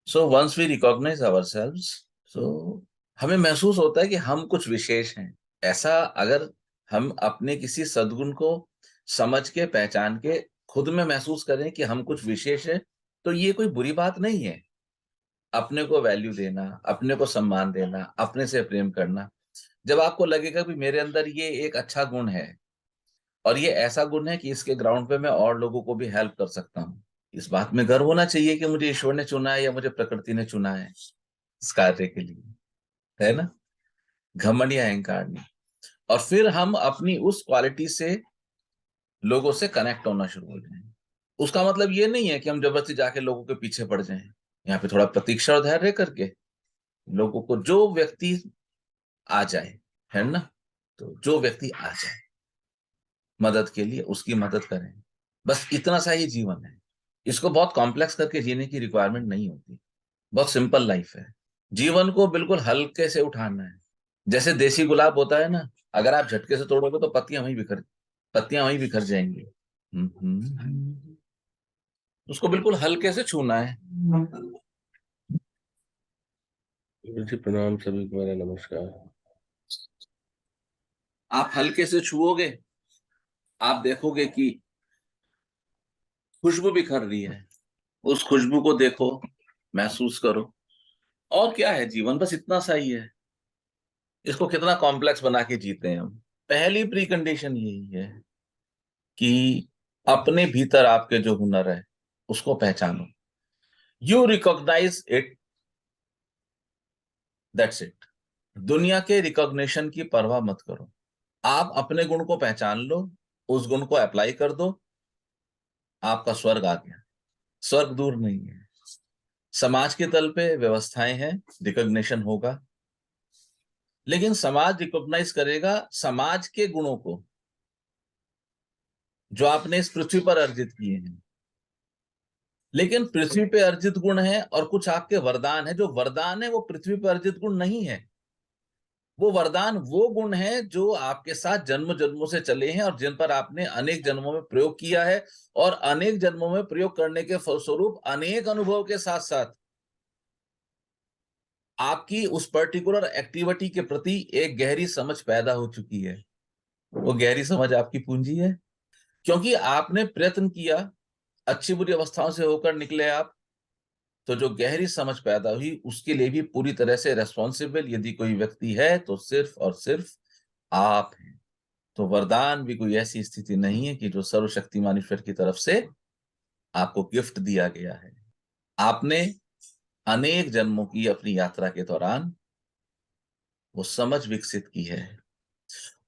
So once we recognise ourselves, so हमें महसूस होता है कि हम कुछ विशेष हैं। ऐसा अगर हम अपने किसी सद्गुण को समझ के पहचान के खुद में महसूस करें कि हम कुछ विशेष है, तो ये कोई बुरी बात नहीं है। अपने को वैल्यू देना, अपने को सम्मान देना, अपने से प्रेम करना। जब आपको लगेगा कि मेरे अंदर ये एक अच्छा गुण है और ये ऐसा गुण है कि इसके ग्राउंड पे मैं और लोगों को भी हेल्प कर सकता हूँ, इस बात में गर्व होना चाहिए कि मुझे ईश्वर ने चुना है या मुझे प्रकृति ने चुना है इस कार्य के लिए, है ना। घमंड या अहंकार नहीं। और फिर हम अपनी उस क्वालिटी से लोगों से कनेक्ट होना शुरू हो जाएं। उसका मतलब ये नहीं है कि हम जबरदस्ती जाके लोगों के पीछे पड़ जाएं। यहाँ पे थोड़ा प्रतीक्षा और धैर्य करके लोगों को, जो व्यक्ति आ जाए, है ना, तो जो व्यक्ति आ जाए मदद के लिए उसकी मदद करें। बस इतना सा ही जीवन है। इसको बहुत कॉम्प्लेक्स करके जीने की रिक्वायरमेंट नहीं होती। बहुत सिंपल लाइफ है। जीवन को बिल्कुल हल्के से उठाना है। जैसे देसी गुलाब होता है ना, अगर आप झटके से तोड़ोगे तो पत्तियां वहीं बिखर जाएंगी। उसको बिल्कुल हल्के से छूना है। जी प्रणाम सभी को, मेरा नमस्कार। आप हल्के से छुओगे, आप देखोगे कि खुशबू बिखर रही है। उस खुशबू को देखो, महसूस करो। और क्या है, जीवन बस इतना सा ही है। इसको कितना कॉम्प्लेक्स बना के जीते हैं हम। पहली प्री कंडीशन यही है कि अपने भीतर आपके जो हुनर है उसको पहचानो। You recognise it, that's it. दुनिया के रिकॉग्निशन की परवाह मत करो। आप अपने गुण को पहचान लो, उस गुण को अप्लाई कर दो, आपका स्वर्ग आ गया। स्वर्ग दूर नहीं है। समाज के तल पे व्यवस्थाएं हैं, रिकॉग्निशन होगा, लेकिन समाज रिकॉग्नाइज करेगा समाज के गुणों को जो आपने इस पृथ्वी पर अर्जित किए हैं। लेकिन पृथ्वी पे अर्जित गुण है और कुछ आपके वरदान है। जो वरदान है वो पृथ्वी पर अर्जित गुण नहीं है। वो वरदान वो गुण है जो आपके साथ जन्म जन्मों से चले हैं और जिन पर आपने अनेक जन्मों में प्रयोग किया है। और अनेक जन्मों में प्रयोग करने के फलस्वरूप अनेक अनुभव के साथ साथ आपकी उस पर्टिकुलर एक्टिविटी के प्रति एक गहरी समझ पैदा हो चुकी है। वो गहरी समझ आपकी पूंजी है, क्योंकि आपने प्रयत्न किया, अच्छी बुरी अवस्थाओं से होकर निकले आप। तो जो गहरी समझ पैदा हुई उसके लिए भी पूरी तरह से रेस्पॉन्सिबल यदि कोई व्यक्ति है तो सिर्फ और सिर्फ आप हैं। तो वरदान भी कोई ऐसी स्थिति नहीं है कि जो सर्वशक्तिमान ईश्वर की तरफ से आपको गिफ्ट दिया गया है। आपने अनेक जन्मों की अपनी यात्रा के दौरान वो समझ विकसित की है।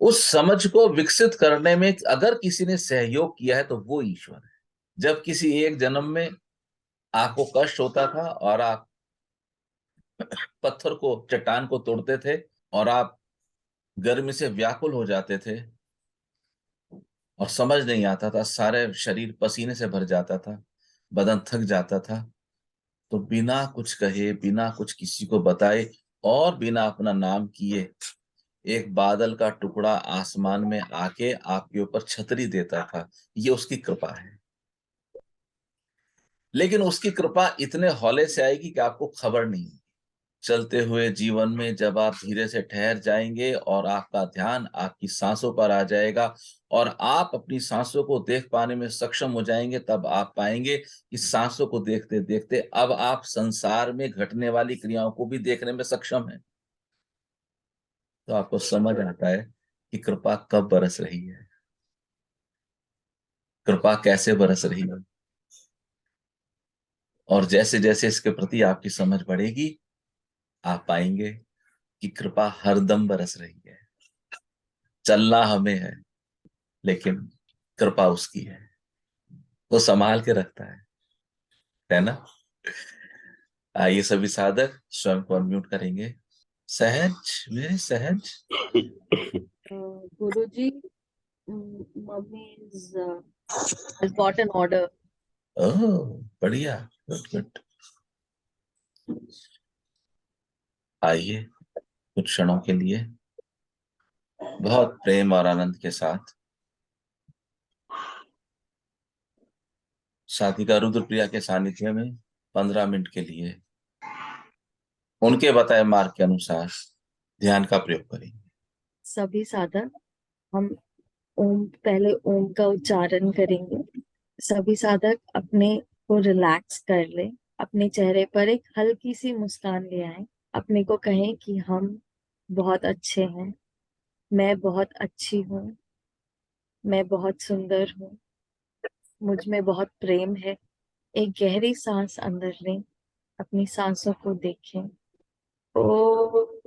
उस समझ को विकसित करने में अगर किसी ने सहयोग किया है तो वो ईश्वर है। जब किसी एक जन्म में आपको कष्ट होता था और आप पत्थर को, चट्टान को तोड़ते थे और आप गर्मी से व्याकुल हो जाते थे और समझ नहीं आता था, सारे शरीर पसीने से भर जाता था, बदन थक जाता था, तो बिना कुछ कहे, बिना कुछ किसी को बताए और बिना अपना नाम किए एक बादल का टुकड़ा आसमान में आके आपके ऊपर छतरी देता था। ये उसकी कृपा है। लेकिन उसकी कृपा इतने हौले से आएगी कि आपको खबर नहीं। चलते हुए जीवन में जब आप धीरे से ठहर जाएंगे और आपका ध्यान आपकी सांसों पर आ जाएगा और आप अपनी सांसों को देख पाने में सक्षम हो जाएंगे, तब आप पाएंगे कि सांसों को देखते देखते अब आप संसार में घटने वाली क्रियाओं को भी देखने में सक्षम हैं। तो आपको समझ आता है कि कृपा कब बरस रही है, कृपा कैसे बरस रही है। और जैसे जैसे इसके प्रति आपकी समझ बढ़ेगी, आप पाएंगे कि कृपा हरदम बरस रही है। चलना हमें है, लेकिन कृपा उसकी है। वो संभाल के रखता है ना। आइए सभी साधक स्वयं को अनम्यूट करेंगे। सहज, मेरे सहज। Guruji, mommy has got an order. ओह, बढ़िया, गुड गुड। आइए कुछ क्षणों के लिए बहुत प्रेम और आनंद के साथ साधिका रुद्रप्रिया के सानिध्य में 15 मिनट के लिए उनके बताए मार्ग के अनुसार ध्यान का प्रयोग करेंगे। सभी साधक हम पहले ओम का उच्चारण करेंगे। सभी साधक अपने को रिलैक्स कर ले, अपने चेहरे पर एक हल्की सी मुस्कान ले आए, अपने को कहें कि हम बहुत अच्छे हैं, मैं बहुत अच्छी हूँ, मैं बहुत सुंदर हूँ, मुझ में बहुत प्रेम है। एक गहरी सांस अंदर लें, अपनी सांसों को देखें। ओ ओ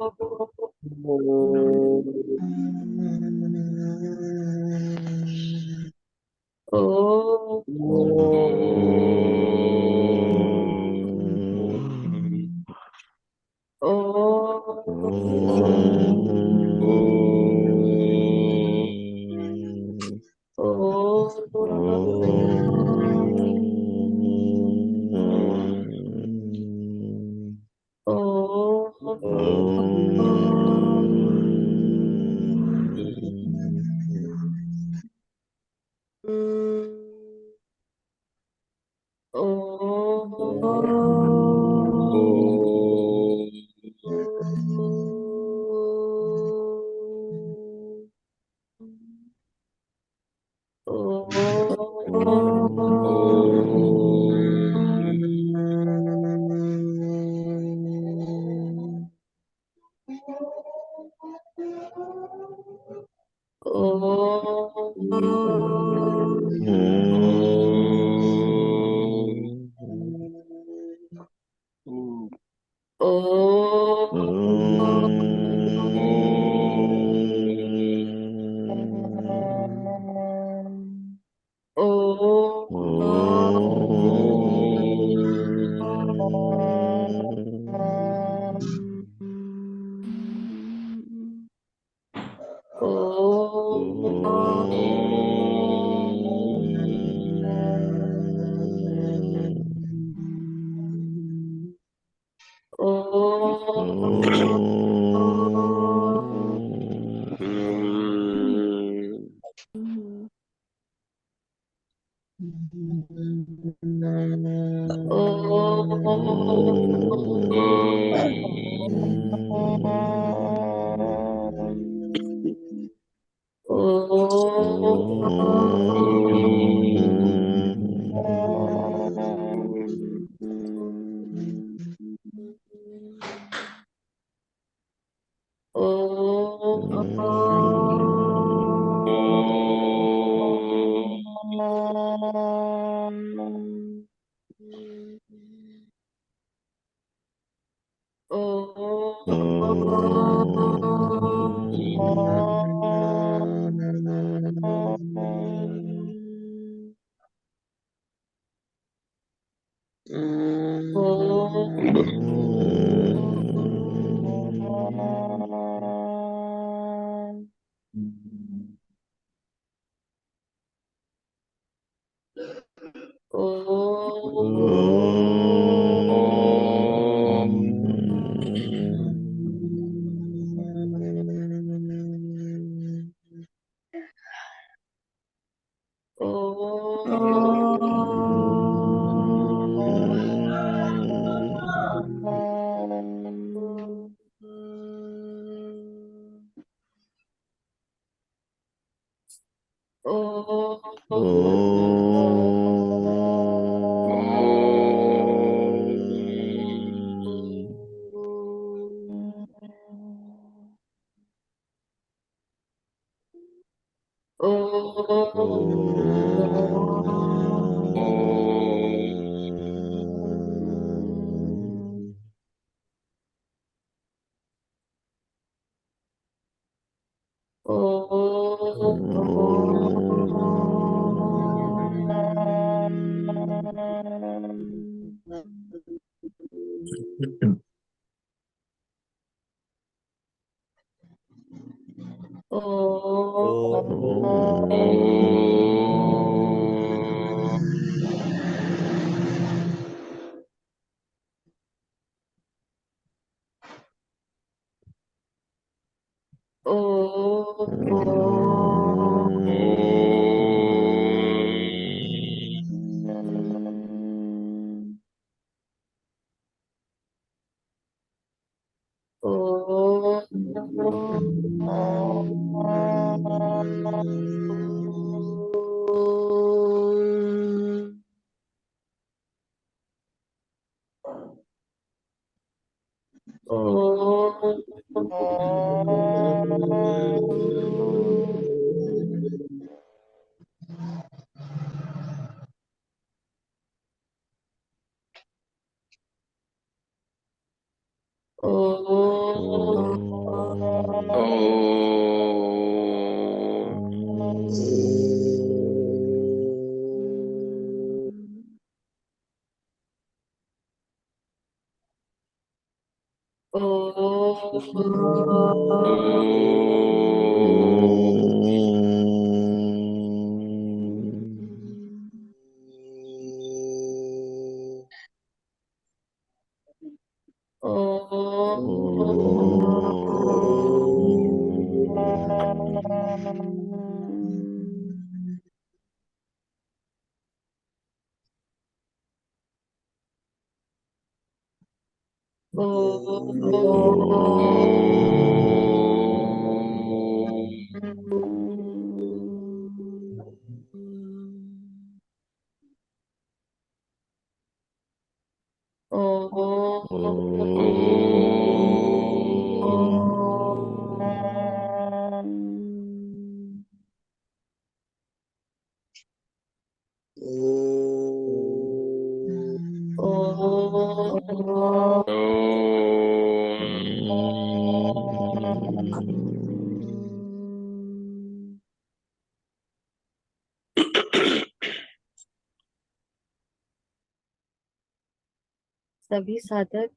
सभी साधक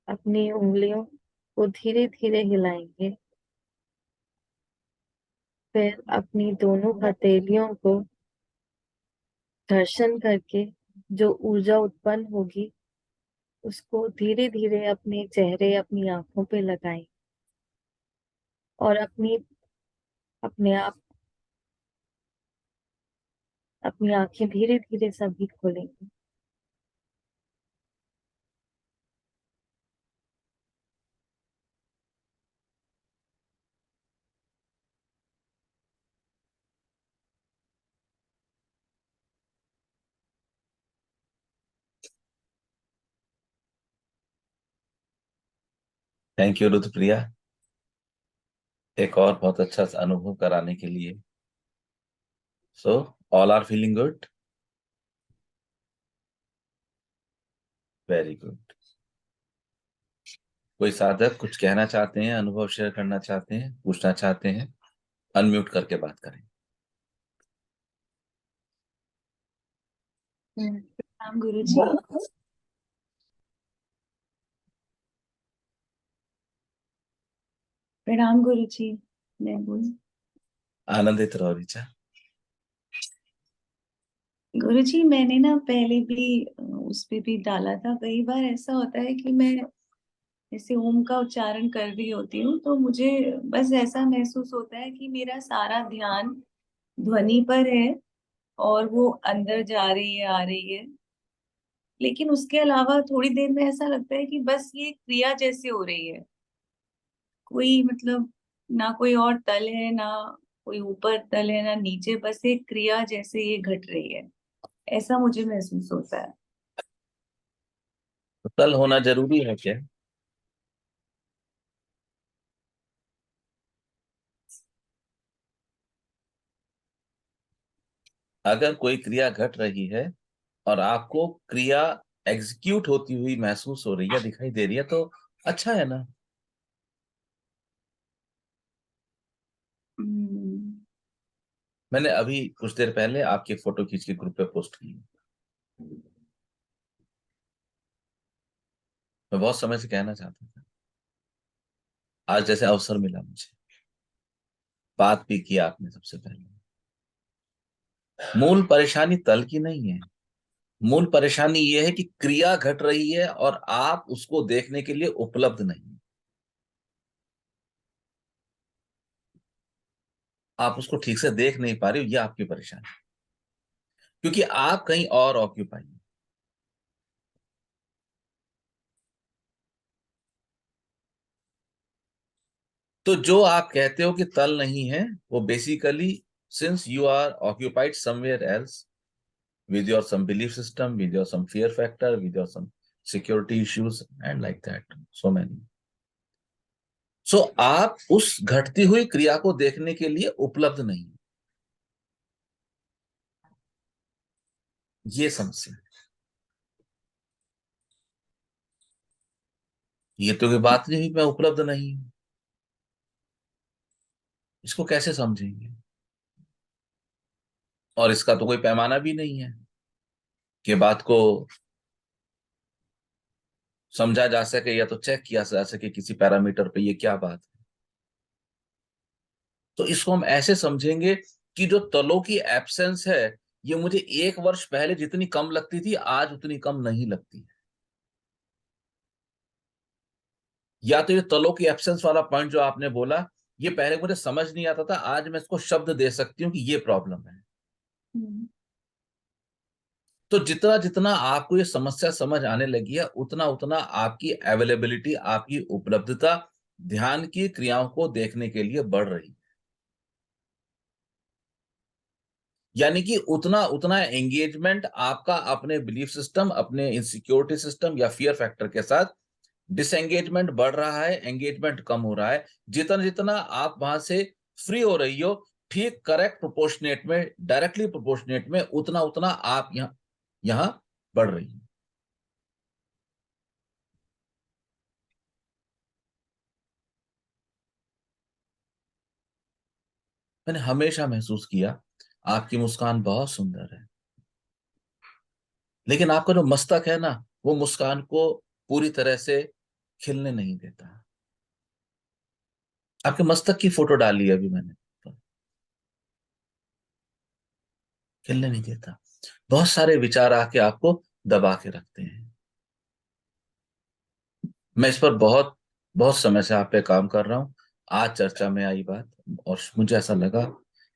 अपनी उंगलियों को धीरे धीरे हिलाएंगे। फिर अपनी दोनों हथेलियों को घर्षण करके जो ऊर्जा उत्पन्न होगी उसको धीरे धीरे अपने चेहरे, अपनी आंखों पे लगाएं और अपने आप अपनी आंखें धीरे धीरे सभी खोलेंगे। थैंक यू रुद्रप्रिया, एक और बहुत अच्छा सा अनुभव कराने के लिए। So all are feeling good, very good. कोई साधक कुछ कहना चाहते हैं, अनुभव शेयर करना चाहते हैं, पूछना चाहते हैं, अनम्यूट करके बात करें। प्रणाम गुरु जी। प्रणाम गुरु जी। मैं बोल आनंदित रहो ऋचा। गुरु जी, मैंने ना पहले भी उस पे भी डाला था। कई बार ऐसा होता है कि मैं जैसे ओम का उच्चारण कर रही होती हूँ तो मुझे बस ऐसा महसूस होता है कि मेरा सारा ध्यान ध्वनि पर है और वो अंदर जा रही है, आ रही है। लेकिन उसके अलावा थोड़ी देर में ऐसा लगता है कि बस ये क्रिया जैसे हो रही है। कोई मतलब ना कोई और तल है, ना कोई ऊपर तल है, ना नीचे, बस एक क्रिया जैसे ये घट रही है, ऐसा मुझे महसूस होता है। तो तल होना जरूरी है क्या? अगर कोई क्रिया घट रही है और आपको क्रिया एग्जीक्यूट होती हुई महसूस हो रही है, दिखाई दे रही है, तो अच्छा है ना। हम्म। मैंने अभी कुछ देर पहले आपकी फोटो खींच के ग्रुप पे पोस्ट की। मैं बहुत समय से कहना चाहता था, आज जैसे अवसर मिला मुझे। बात भी की आपने सबसे पहले। मूल परेशानी तल की नहीं है, मूल परेशानी यह है कि क्रिया घट रही है और आप उसको देखने के लिए उपलब्ध नहीं। आप उसको ठीक से देख नहीं पा रहे हो, यह आपकी परेशानी, क्योंकि आप कहीं और ऑक्यूपाई हैं। तो जो आप कहते हो कि तल नहीं है, वो basically since you are occupied somewhere else with your some belief system, with your some fear factor, with your some security issues and like that, so many. So आप उस घटती हुई क्रिया को देखने के लिए उपलब्ध नहीं, ये समस्या। ये तो कोई बात नहीं हुई मैं उपलब्ध नहीं हूं, इसको कैसे समझेंगे? और इसका तो कोई पैमाना भी नहीं है कि बात को समझा जा सके या तो चेक किया जा सके किसी पैरामीटर पे ये क्या बात है। तो इसको हम ऐसे समझेंगे कि जो तलों की एब्सेंस है, ये मुझे 1 वर्ष पहले जितनी कम लगती थी आज उतनी कम नहीं लगती है। या तो ये तलों की एब्सेंस वाला पॉइंट जो आपने बोला, ये पहले मुझे समझ नहीं आता था, आज मैं इसको शब्द दे सकती हूँ कि ये प्रॉब्लम है। तो जितना जितना आपको ये समस्या समझ आने लगी है, उतना उतना आपकी अवेलेबिलिटी, आपकी उपलब्धता ध्यान की क्रियाओं को देखने के लिए बढ़ रही है। यानी कि उतना उतना एंगेजमेंट आपका अपने बिलीफ सिस्टम, अपने इनसिक्योरिटी सिस्टम या फियर फैक्टर के साथ डिसएंगेजमेंट बढ़ रहा है, एंगेजमेंट कम हो रहा है। जितना जितना आप वहां से फ्री हो रही हो, ठीक करेक्ट प्रोपोर्शनेट में, डायरेक्टली प्रोपोर्शनेट में, उतना उतना आप यहां बढ़ रही है। मैंने हमेशा महसूस किया आपकी मुस्कान बहुत सुंदर है, लेकिन आपका जो मस्तक है ना, वो मुस्कान को पूरी तरह से खिलने नहीं देता। आपके मस्तक की फोटो डाली है अभी मैंने, खिलने नहीं देता। बहुत सारे विचार आके आपको दबा के रखते हैं। मैं इस पर बहुत बहुत समय से आप पे काम कर रहा हूं। आज चर्चा में आई बात, और मुझे ऐसा लगा,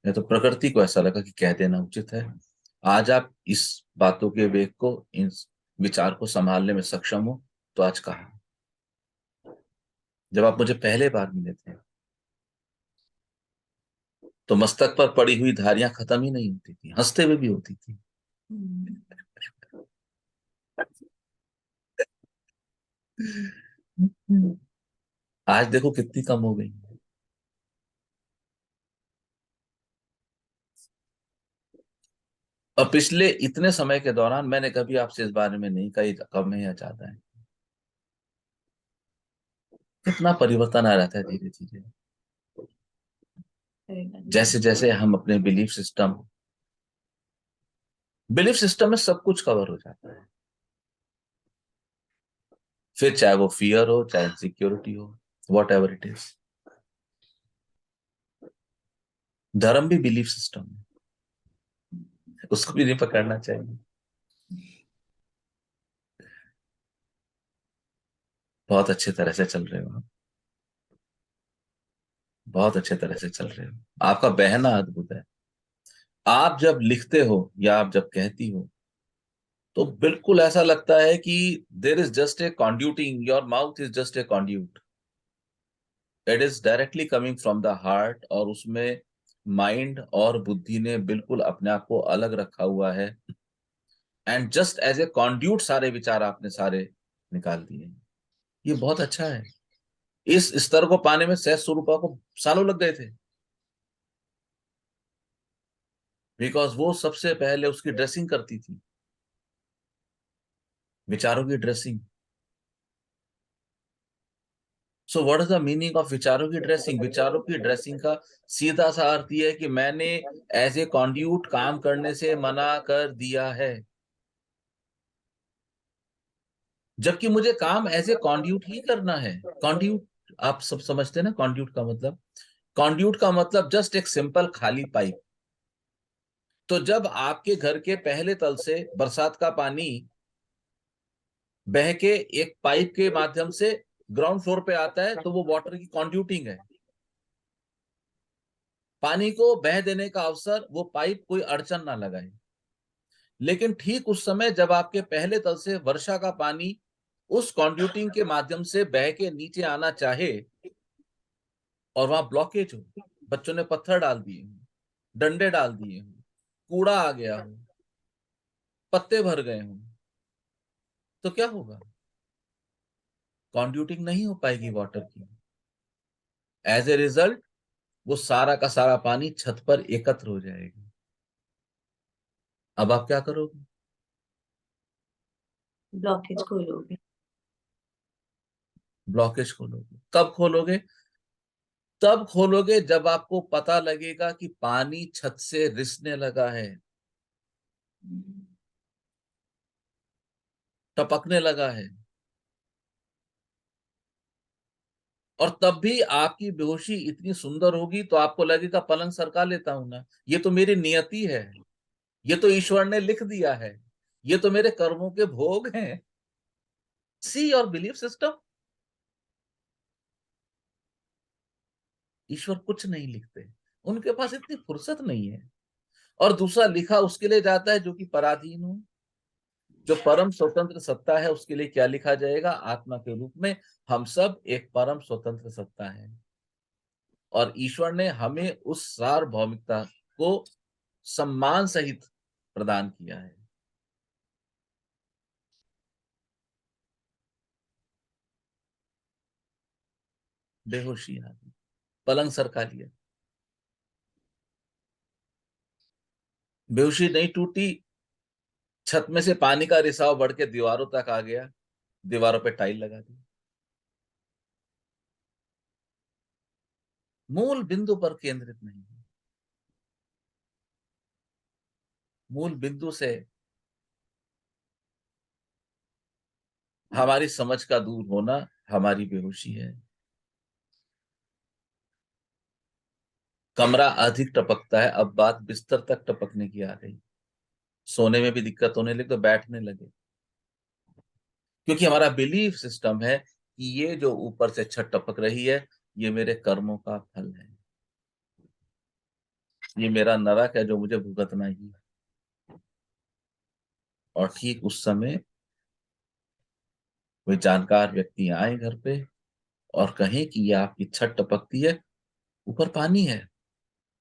या तो प्रकृति को ऐसा लगा कि कह देना उचित है। आज आप इस बातों के वेग को, इन विचार को संभालने में सक्षम हो, तो आज कहा। जब आप मुझे पहले बार मिले थे, तो मस्तक पर पड़ी हुई धारियां खत्म ही नहीं होती थी, हंसते हुए भी होती थी। आज देखो कितनी कम हो गई। और पिछले इतने समय के दौरान मैंने कभी आपसे इस बारे में नहीं कही कब है या ज्यादा है। कितना परिवर्तन आ रहा है धीरे धीरे, जैसे जैसे हम अपने बिलीफ सिस्टम में सब कुछ कवर हो जाता है। फिर चाहे वो फियर हो, चाहे सिक्योरिटी हो, वॉट एवर इट इज। धर्म भी बिलीफ सिस्टम है, उसको भी नहीं पकड़ना चाहिए। बहुत अच्छे तरह से चल रहे हो आप, बहुत अच्छे तरह से चल रहे हो। आपका बहना अद्भुत है। आप जब लिखते हो या आप जब कहती हो, तो बिल्कुल ऐसा लगता है कि there is just a conducting, your mouth is just a conduit, it is directly coming from the heart. और उसमें माइंड और बुद्धि ने बिल्कुल अपने आप को अलग रखा हुआ है, and just as a conduit सारे विचार आपने सारे निकाल दिए। ये बहुत अच्छा है। इस स्तर को पाने में सहज स्वरूपा को सालों लग गए थे, बिकॉज वो सबसे पहले उसकी ड्रेसिंग करती थी, विचारों की dressing. So what is the meaning of विचारों की ड्रेसिंग? विचारों की ड्रेसिंग का सीधा सा अर्थ यह है कि मैंने एज ए कॉन्ड्यूट काम करने से मना कर दिया है, जबकि मुझे काम एज ए कॉन्ड्यूट ही करना है। कॉन्ड्यूट आप सब समझते हैं ना, कॉन्ड्यूट का मतलब? कॉन्ड्यूट का मतलब जस्ट एक सिंपल खाली पाइप। तो जब आपके घर के पहले तल से बरसात का पानी बह के एक पाइप के माध्यम से ग्राउंड फ्लोर पे आता है, तो वो वाटर की कॉन्ड्यूटिंग है। पानी को बह देने का अवसर वो पाइप कोई अड़चन ना लगाए। लेकिन ठीक उस समय जब आपके पहले तल से वर्षा का पानी उस कॉन्ड्यूटिंग के माध्यम से बह के नीचे आना चाहे, और वहां ब्लॉकेज हो, बच्चों ने पत्थर डाल दिए हो, डंडे डाल दिए हो, कूड़ा आ गया हो, पत्ते भर गए हो, तो क्या होगा? कॉन्ड्यूटिंग नहीं हो पाएगी वाटर की। एज ए रिजल्ट वो सारा का सारा पानी छत पर एकत्र हो जाएगा। अब आप क्या करोगे? ब्लॉकेज खोलोगे। ब्लॉकेज खोलोगे। कब खोलोगे? तब खोलोगे जब आपको पता लगेगा कि पानी छत से रिसने लगा है, टपकने लगा है। और तब भी आपकी बेहोशी इतनी सुंदर होगी तो आपको लगेगा पलंग सरका लेता हूं ना, ये तो मेरी नियति है, ये तो ईश्वर ने लिख दिया है, ये तो मेरे कर्मों के भोग हैं। See your belief system. ईश्वर कुछ नहीं लिखते, उनके पास इतनी फुर्सत नहीं है। और दूसरा लिखा उसके लिए जाता है जो कि पराधीन हो। जो परम स्वतंत्र सत्ता है उसके लिए क्या लिखा जाएगा? आत्मा के रूप में हम सब एक परम स्वतंत्र सत्ता है। और ईश्वर ने हमें उस सार्वभौमिकता को सम्मान सहित प्रदान किया है। बेहोशी आ गई, पलंग सरका लिया, बेहोशी नहीं टूटी, छत में से पानी का रिसाव बढ़ के दीवारों तक आ गया, दीवारों पे टाइल लगा दी। मूल बिंदु पर केंद्रित नहीं है। मूल बिंदु से हमारी समझ का दूर होना हमारी बेहोशी है। कमरा अधिक टपकता है, अब बात बिस्तर तक टपकने की आ गई। सोने में भी दिक्कत होने लगी तो बैठने लगे, क्योंकि हमारा बिलीफ सिस्टम है कि ये जो ऊपर से छत टपक रही है ये मेरे कर्मों का फल है, ये मेरा नरक है जो मुझे भुगतना ही है। और ठीक उस समय कोई जानकार व्यक्ति आए घर पे और कहें कि ये आपकी छत टपकती है, ऊपर पानी है,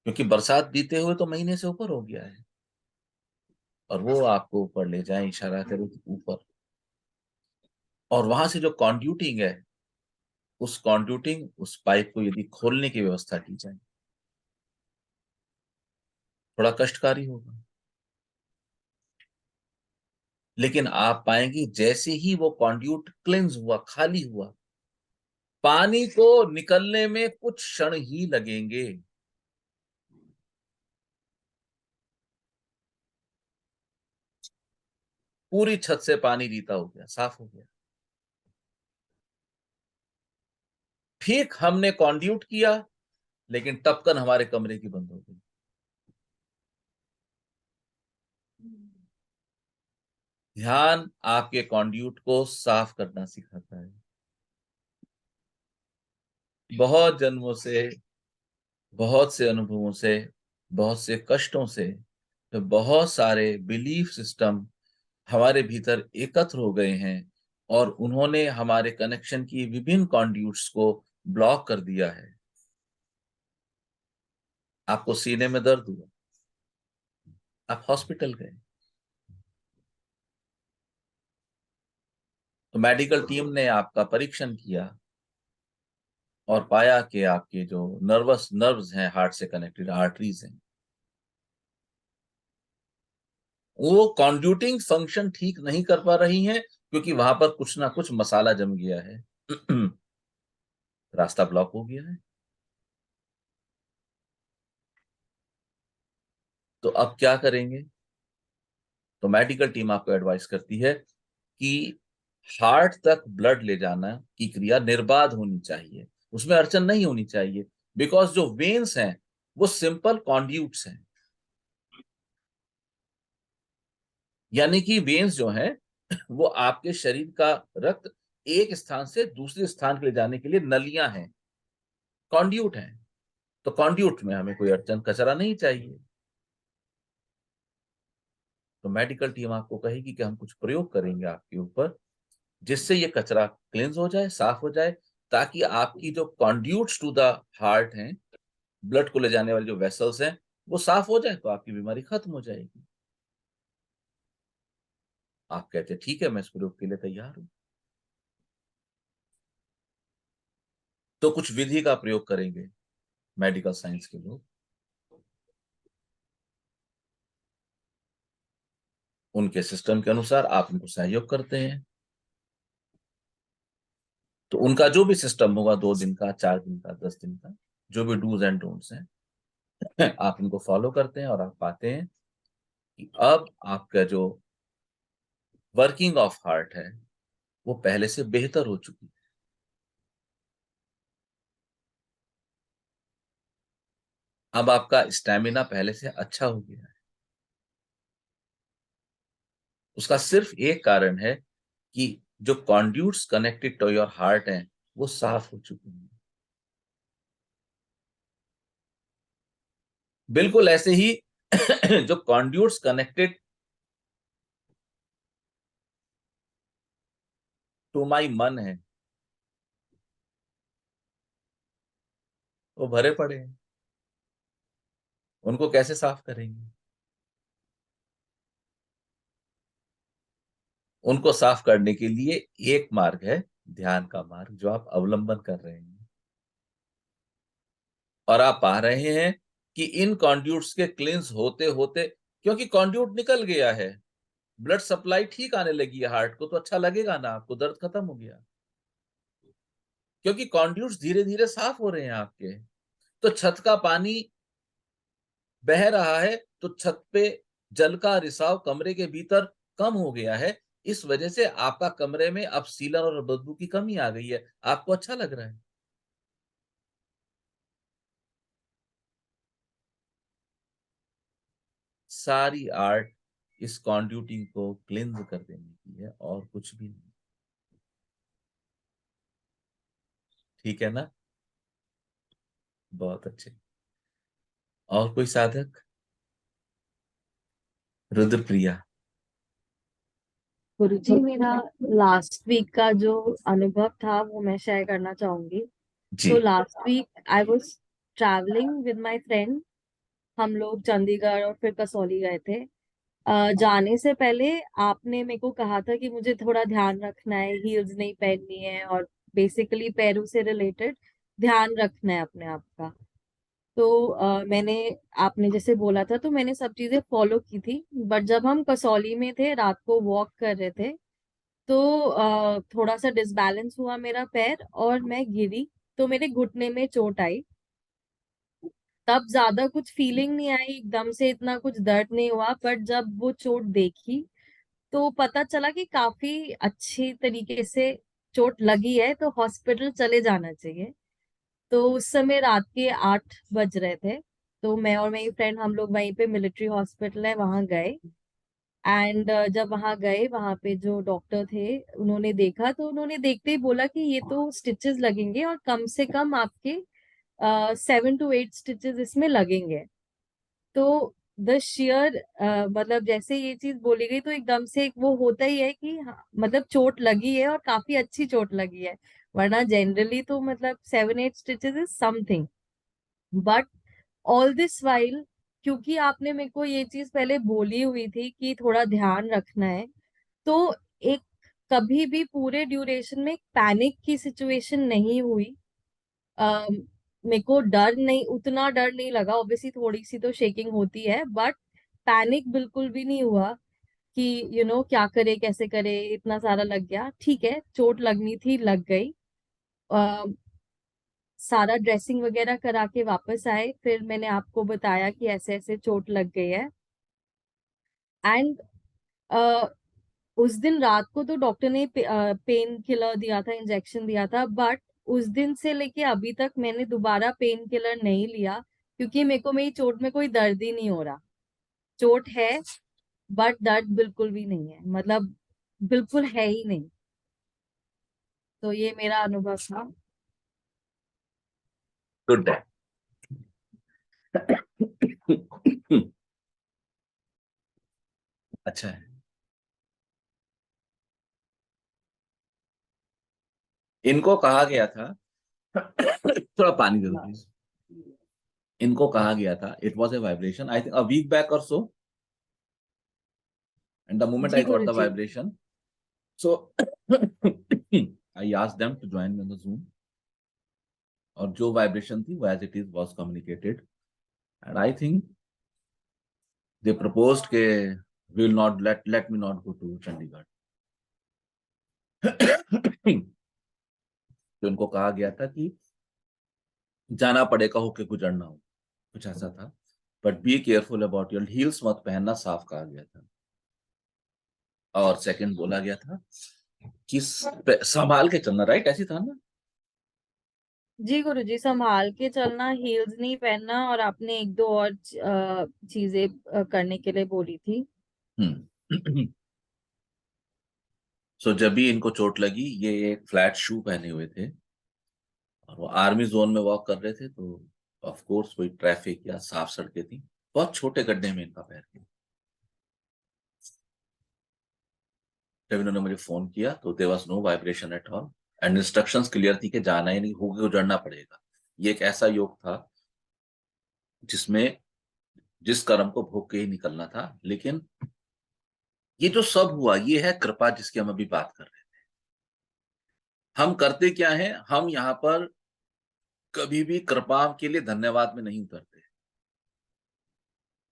क्योंकि बरसात बीते हुए तो महीने से ऊपर हो गया है। और वो आपको ऊपर ले जाए, इशारा करे कि ऊपर। और वहां से जो कॉन्ड्यूटिंग है, उस कॉन्ड्यूटिंग उस पाइप को यदि खोलने की व्यवस्था की जाए, थोड़ा कष्टकारी होगा, लेकिन आप पाएंगे जैसे ही वो कॉन्ड्यूट क्लिंज हुआ, खाली हुआ, पानी को निकलने में कुछ क्षण ही लगेंगे। पूरी छत से पानी रीता हो गया, साफ हो गया। ठीक हमने कॉन्ड्यूट किया, लेकिन टपकन हमारे कमरे की बंद हो गई। ध्यान आपके कॉन्ड्यूट को साफ करना सिखाता है। बहुत जन्मों से, बहुत से अनुभवों से, बहुत से कष्टों से, तो बहुत सारे बिलीफ सिस्टम हमारे भीतर एकत्र हो गए हैं और उन्होंने हमारे कनेक्शन की विभिन्न कॉन्ड्यूट्स को ब्लॉक कर दिया है। आपको सीने में दर्द हुआ, आप हॉस्पिटल गए, तो मेडिकल टीम ने आपका परीक्षण किया और पाया कि आपके जो नर्व्स हैं, हार्ट से कनेक्टेड आर्टरीज हैं, वो कॉन्ड्यूटिंग फंक्शन ठीक नहीं कर पा रही हैं, क्योंकि वहां पर कुछ ना कुछ मसाला जम गया है। रास्ता ब्लॉक हो गया है। तो अब क्या करेंगे? तो मेडिकल टीम आपको एडवाइस करती है कि हार्ट तक ब्लड ले जाना की क्रिया निर्बाध होनी चाहिए, उसमें अड़चन नहीं होनी चाहिए। बिकॉज जो वेन्स हैं वो सिंपल कॉन्ड्यूट्स हैं, यानी कि वेन्स जो हैं वो आपके शरीर का रक्त एक स्थान से दूसरे स्थान के ले जाने के लिए नलियां हैं, कॉन्ड्यूट हैं। तो कॉन्ड्यूट में हमें कोई अड़चन कचरा नहीं चाहिए। तो मेडिकल टीम आपको कहेगी कि हम कुछ प्रयोग करेंगे आपके ऊपर, जिससे ये कचरा क्लींस हो जाए, साफ हो जाए, ताकि आपकी जो कॉन्ड्यूट्स टू द हार्ट हैं, ब्लड को ले जाने वाले जो वेसल्स हैं, वो साफ हो जाए तो आपकी बीमारी खत्म हो जाएगी। आप कहते हैं ठीक है, मैं इस प्रयोग के लिए तैयार हूं। तो कुछ विधि का प्रयोग करेंगे मेडिकल साइंस के लोग, उनके सिस्टम के अनुसार आप उनको सहयोग करते हैं। तो उनका जो भी सिस्टम होगा, 2 दिन का, 4 दिन का, 10 दिन का, जो भी डूज एंड डोंट्स हैं, आप उनको फॉलो करते हैं और आप पाते हैं कि अब आपका जो वर्किंग ऑफ हार्ट है वो पहले से बेहतर हो चुकी है। अब आपका स्टैमिना पहले से अच्छा हो गया है। उसका सिर्फ एक कारण है कि जो कॉन्ड्यूट्स कनेक्टेड टू योर हार्ट हैं वो साफ हो चुके हैं। बिल्कुल ऐसे ही जो कॉन्ड्यूट्स कनेक्टेड टू माई मन है वो भरे पड़े हैं, उनको कैसे साफ करेंगे? उनको साफ करने के लिए एक मार्ग है, ध्यान का मार्ग, जो आप अवलंबन कर रहे हैं। और आप पा रहे हैं कि इन कॉन्ड्यूट्स के क्लींस होते होते, क्योंकि कॉन्ड्यूट निकल गया है, ब्लड सप्लाई ठीक आने लगी है हार्ट को, तो अच्छा लगेगा ना आपको, दर्द खत्म हो गया, क्योंकि कॉन्ड्यूट्स धीरे धीरे साफ हो रहे हैं आपके। तो छत का पानी बह रहा है, तो छत पे जल का रिसाव कमरे के भीतर कम हो गया है। इस वजह से आपका कमरे में अब सीलन और बदबू की कमी आ गई है, आपको अच्छा लग रहा है। सारी आर्ट इस कॉन्ड्यूटिंग को क्लींज कर देने की है और कुछ भी नहीं। ठीक है ना? बहुत अच्छे। और कोई साधक? रुद्रप्रिया। गुरुजी, मेरा लास्ट वीक का जो अनुभव था वो मैं शेयर करना चाहूंगी। जी। तो last week I was travelling with my friend. हम लोग चंडीगढ़ और फिर कसौली गए थे। जाने से पहले आपने मेरे को कहा था कि मुझे थोड़ा ध्यान रखना है, हील्स नहीं पहननी है और बेसिकली पैरों से रिलेटेड ध्यान रखना है अपने आप का। तो मैंने, आपने जैसे बोला था तो मैंने सब चीजें फॉलो की थी। बट जब हम कसौली में थे, रात को वॉक कर रहे थे, तो थोड़ा सा डिसबैलेंस हुआ मेरा पैर और मैं गिरी। तो मेरे घुटने में चोट आई। तब ज्यादा कुछ फीलिंग नहीं आई, एकदम से इतना कुछ दर्द नहीं हुआ, बट जब वो चोट देखी तो पता चला कि काफी अच्छी तरीके से चोट लगी है, तो हॉस्पिटल चले जाना चाहिए। तो उस समय रात के 8 बज रहे थे। तो मैं और मेरी फ्रेंड, हम लोग वहीं पे मिलिट्री हॉस्पिटल है वहां गए। एंड जब वहां गए, वहां पे जो डॉक्टर थे उन्होंने देखा, तो उन्होंने देखते ही बोला कि ये तो स्टिचेस लगेंगे और कम से कम आपके 7 to 8 स्टिचेस इसमें लगेंगे। तो द शेयर, मतलब जैसे ये चीज बोली गई तो एकदम से एक वो होता ही है कि हाँ, मतलब चोट लगी है और काफी अच्छी चोट लगी है। वरना जनरली तो मतलब 7-8 stitches is something. But all this while, क्योंकि आपने मेरे को ये चीज पहले बोली हुई थी कि थोड़ा ध्यान रखना है, तो एक कभी भी पूरे ड्यूरेशन में पैनिक की सिचुएशन नहीं हुई। मेरे को डर नहीं, उतना डर नहीं लगा। ऑब्वियसली थोड़ी सी तो शेकिंग होती है, बट पैनिक बिल्कुल भी नहीं हुआ कि क्या करे कैसे करे, इतना सारा लग गया। ठीक है, चोट लगनी थी, लग गई। अ, सारा ड्रेसिंग वगैरह करा के वापस आए, फिर मैंने आपको बताया कि ऐसे ऐसे चोट लग गई है। एंड उस दिन रात को तो डॉक्टर ने पेन किलर दिया था, इंजेक्शन दिया था। बट उस दिन से लेके अभी तक मैंने दोबारा पेन किलर नहीं लिया, क्योंकि मेरे को मेरी चोट में कोई दर्द ही नहीं हो रहा। चोट है बट दर्द बिल्कुल भी नहीं है, मतलब बिल्कुल है ही नहीं। तो ये मेरा अनुभव था। गुड है। अच्छा है। इनको कहा गया था थोड़ा पानी दे दो प्लीज। इनको कहा गया था, it was a vibration I think a week back और सो, एंड द मोमेंट जी I got the Guruji. Vibration, so I asked them to join me on the Zoom, और जो वाइब्रेशन थी वो as it is was communicated, and I think they proposed के will not let me not go to Chandigarh. तो इनको कहा गया था कि जाना पड़ेगा, होके गुजरना हो, कुछ ऐसा था, but be careful about your heels, मत पहनना, साफ कहा गया था। और सेकंड बोला गया था कि संभाल के चलना, राइट, ऐसी था ना? जी गुरुजी, संभाल के चलना, हील्स नहीं पहनना, और आपने एक दो और चीजें करने के लिए बोली थी। सो जब भी इनको चोट लगी, ये एक फ्लैट शू पहने हुए थे और वो आर्मी जोन में वॉक कर रहे थे, तो ऑफ कोर्स कोई ट्रैफिक या साफ सड़कें थी, बहुत छोटे गड्ढे में इनका पैर गया। जब इन्होंने मुझे फोन किया तो there was no vibration at all, and instructions clear थी कि जाना ही नहीं, होके गुजरना पड़ेगा। ये एक ऐसा योग था जिसमें जिस कर्म को भोग के ही निकलना था। लेकिन ये जो सब हुआ, ये है कृपा जिसकी हम अभी बात कर रहे हैं। हम करते क्या है, हम यहाँ पर कभी भी कृपा के लिए धन्यवाद में नहीं उतरते,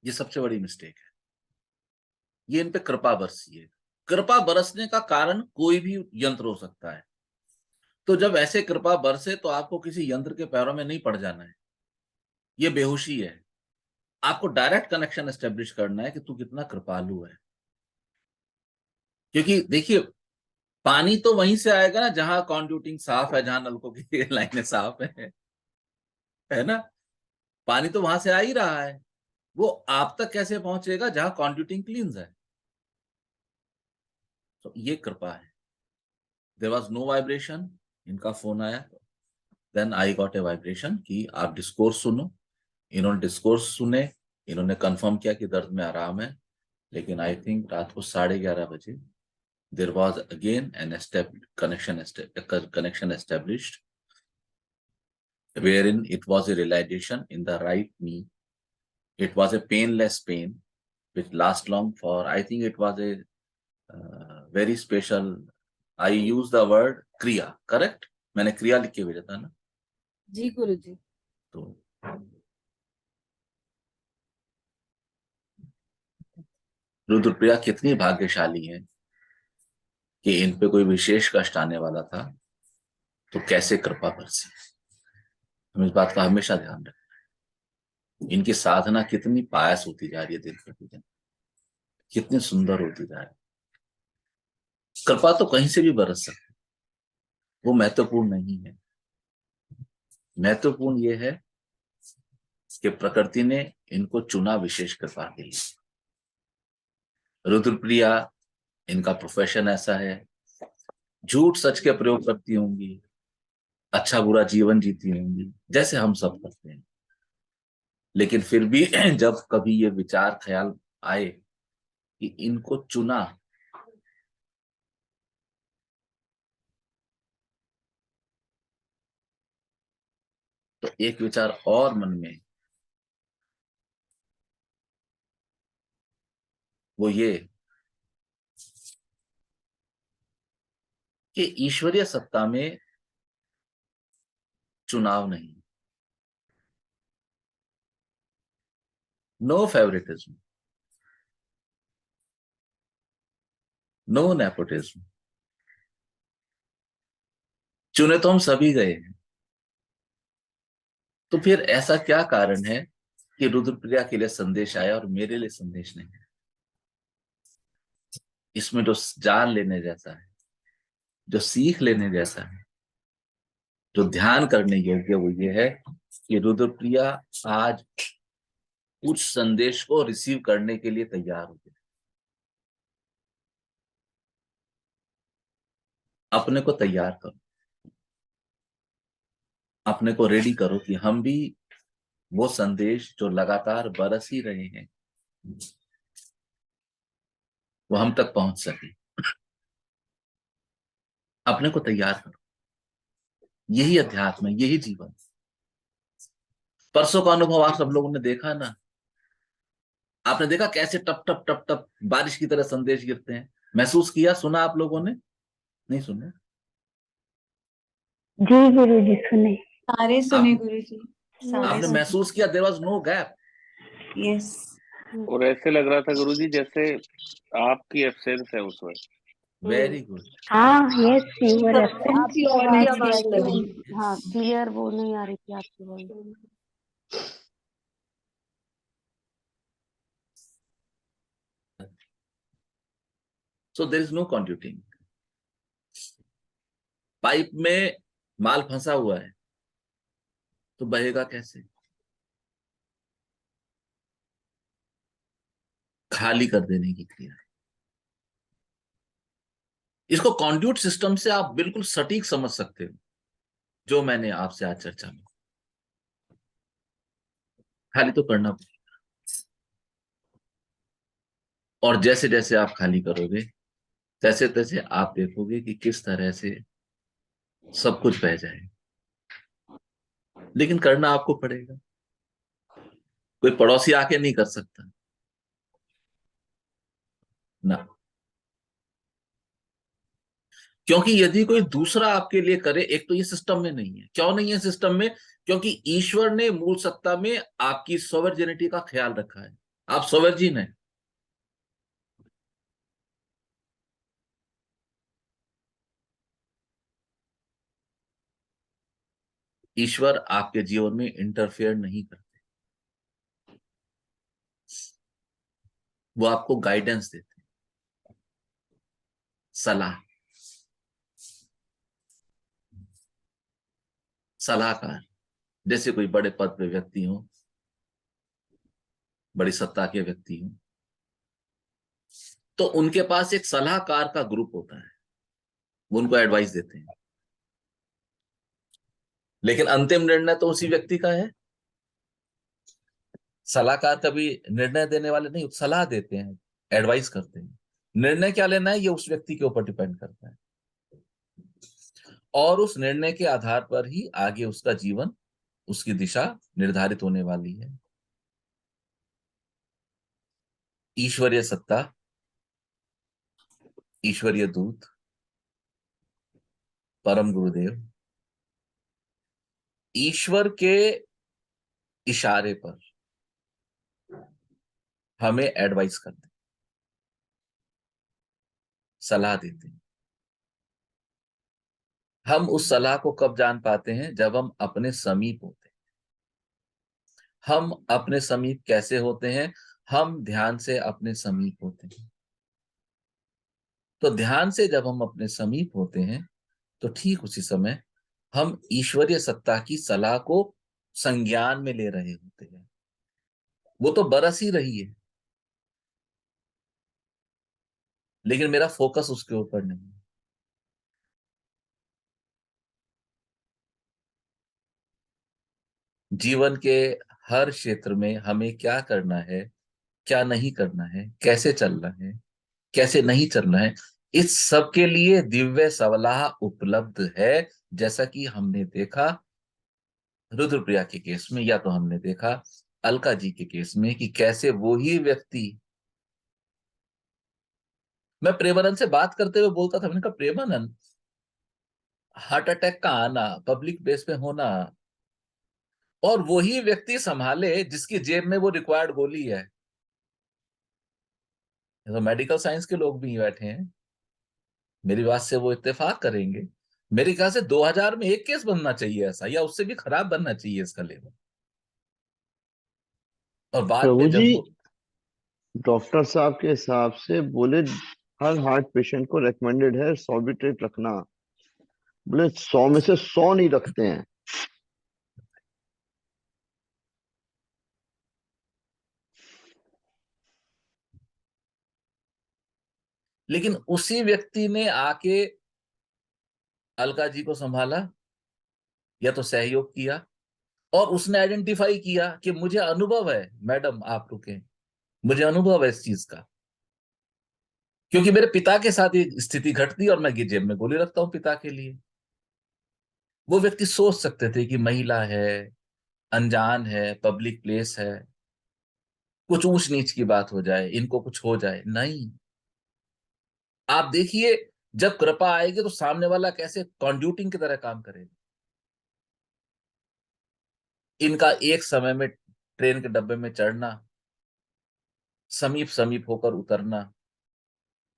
ये सबसे बड़ी मिस्टेक है। ये इन पे कृपा बरसी है। कृपा बरसने का कारण कोई भी यंत्र हो सकता है, तो जब ऐसे कृपा बरसे तो आपको किसी यंत्र के पैरों में नहीं पड़ जाना है, ये बेहोशी है। आपको डायरेक्ट कनेक्शन एस्टेब्लिश करना है कि तू कितना कृपालु है। क्योंकि देखिए, पानी तो वहीं से आएगा ना जहां कॉन्ड्यूटिंग साफ है, जहां नलकों की लाइनें साफ है ना? पानी तो वहां से आ ही रहा है, वो आप तक कैसे पहुंचेगा जहां कॉन्ड्यूटिंग क्लीन है? तो ये कृपा है। देयर वाज नो वाइब्रेशन, इनका फोन आया, then I got a vibration कि आप डिस्कोर्स सुनो। इन्होंने डिस्कोर्स सुने, इन्होंने कंफर्म किया कि दर्द में आराम है। लेकिन आई थिंक रात को 11:30 बजे there was again an connection established, wherein it was a realization in the right knee. It was a painless pain which last long for, I think it was a very special, I use the word kriya, correct? मैंने क्रिया लिख के भेजा था ना? जी गुरुजी। तो रुद्रप्रिया कितनी भाग्यशाली है कि इन पे कोई विशेष कष्ट आने वाला था, तो कैसे कृपा बरसी। हम इस बात का हमेशा ध्यान रखें। इनकी साधना कितनी पायस होती जा रही है दिन प्रतिदिन, कितनी सुंदर होती जा रही है। कृपा तो कहीं से भी बरस सकती है, वो महत्वपूर्ण नहीं है। महत्वपूर्ण ये है कि प्रकृति ने इनको चुना विशेष कृपा के लिए। रुद्रप्रिया, इनका प्रोफेशन ऐसा है, झूठ सच के प्रयोग करती होंगी, अच्छा बुरा जीवन जीती होंगी जैसे हम सब करते हैं। लेकिन फिर भी जब कभी ये विचार ख्याल आए कि इनको चुना, तो एक विचार और मन में, वो ये कि ईश्वरीय सत्ता में चुनाव नहीं, नो फेवरेटिज्म, नो नेपोटिज्म। चुने तो हम सभी गए हैं, तो फिर ऐसा क्या कारण है कि रुद्रप्रिया के लिए संदेश आया और मेरे लिए संदेश नहीं है? इसमें जो जान लेने जैसा है, जो सीख लेने जैसा है, जो ध्यान करने योग्य, वो ये है कि रुद्रप्रिया आज उस संदेश को रिसीव करने के लिए तैयार हो गए। अपने को तैयार करो, अपने को रेडी करो कि हम भी वो संदेश जो लगातार बरस ही रहे हैं, वो हम तक पहुंच सके। अपने को तैयार करो। यही अध्यात्म है, यही जीवन। परसों का अनुभव आप सब लोगों ने देखा ना, आपने देखा कैसे टप टप टप टप बारिश की तरह संदेश गिरते हैं, महसूस किया, सुना आप लोगों ने? नहीं सुना? जी गुरु जी सुने। सारे सुने आप, गुरुजी, सारे आपने सुने। महसूस किया there was no gap. Yes. और ऐसे लग रहा था गुरुजी जैसे आपकी एब्सेंस है उसमें। Very good. हाँ यस यूर एब्सेंट। आपकी आपकी आवाज आवाज क्लियर कर रही। नहीं, हाँ क्लियर वो नहीं आ रही थी आपकी voice. So there is no conducting. Pipe में माल फंसा हुआ है तो बहेगा कैसे? खाली कर देने की क्रिया है। इसको कॉन्ड्यूट सिस्टम से आप बिल्कुल सटीक समझ सकते हो जो मैंने आपसे आज चर्चा में। खाली तो करना पड़ेगा, और जैसे जैसे आप खाली करोगे तैसे तैसे आप देखोगे कि किस तरह से सब कुछ बह जाए। लेकिन करना आपको पड़ेगा, कोई पड़ोसी आके नहीं कर सकता ना। क्योंकि यदि कोई दूसरा आपके लिए करे, एक तो ये सिस्टम में नहीं है। क्यों नहीं है सिस्टम में? क्योंकि ईश्वर ने मूल सत्ता में आपकी सोवर्जिनिटी का ख्याल रखा है। आप सोवर्जिन है। ईश्वर आपके जीवन में इंटरफेयर नहीं करते, वो आपको गाइडेंस देते, सलाह, सलाहकार। जैसे कोई बड़े पद पे व्यक्ति हो, बड़ी सत्ता के व्यक्ति हो, तो उनके पास एक सलाहकार का ग्रुप होता है, वो उनको एडवाइस देते हैं। लेकिन अंतिम निर्णय तो उसी व्यक्ति का है। सलाहकार कभी निर्णय देने वाले नहीं, सलाह देते हैं, एडवाइस करते हैं। निर्णय क्या लेना है ये उस व्यक्ति के ऊपर डिपेंड करता है, और उस निर्णय के आधार पर ही आगे उसका जीवन, उसकी दिशा निर्धारित होने वाली है। ईश्वरीय सत्ता, ईश्वरीय दूत, परम गुरुदेव ईश्वर के इशारे पर हमें एडवाइस करते हैं, सलाह देते हैं। हम उस सलाह को कब जान पाते हैं? जब हम अपने समीप होते हैं। हम अपने समीप कैसे होते हैं? हम ध्यान से अपने समीप होते हैं। तो ध्यान से जब हम अपने समीप होते हैं तो ठीक उसी समय हम ईश्वरीय सत्ता की सलाह को संज्ञान में ले रहे होते हैं। वो तो बरस ही रही है, लेकिन मेरा फोकस उसके ऊपर नहीं है। जीवन के हर क्षेत्र में हमें क्या करना है, क्या नहीं करना है, कैसे चलना है, कैसे नहीं चलना है, इस सब के लिए दिव्य सलाह उपलब्ध है। जैसा कि हमने देखा रुद्रप्रिया के केस में, या तो हमने देखा अलका जी के केस में, कि कैसे वो ही व्यक्ति, मैं प्रेमानंद से बात करते हुए बोलता था, मैंने कहा प्रेमानंद, हार्ट अटैक का आना, पब्लिक प्लेस पे होना, और वही व्यक्ति संभाले जिसकी जेब में वो रिक्वायर्ड गोली है। तो मेडिकल साइंस के लोग भी बैठे हैं, मेरी बात से वो इत्तेफाक करेंगे। मेरे ख्याल से 2000 में एक केस बनना चाहिए ऐसा, या उससे भी खराब बनना चाहिए इसका लेवल। और बाद प्रभु में जी, जब वो, डॉक्टर साहब के हिसाब से बोले हर हार्ट पेशेंट को रेकमेंडेड है सॉर्बिट्रेट रखना। बोले 100 में से 100 नहीं रखते हैं। लेकिन उसी व्यक्ति ने आके अलका जी को संभाला, या तो सहयोग किया, और उसने आइडेंटिफाई किया कि मुझे अनुभव है, मैडम आप रुके, मुझे अनुभव है इस चीज का, क्योंकि मेरे पिता के साथ ये स्थिति घटती और मैं जेब में गोली रखता हूं पिता के लिए। वो व्यक्ति सोच सकते थे कि महिला है, अनजान है, पब्लिक प्लेस है, कुछ ऊंच नीच की बात हो जाए, इनको कुछ हो जाए। नहीं, आप देखिए, जब कृपा आएगी तो सामने वाला कैसे कॉन्ड्यूटिंग की तरह काम करेगा। इनका एक समय में ट्रेन के डब्बे में चढ़ना, समीप समीप होकर उतरना,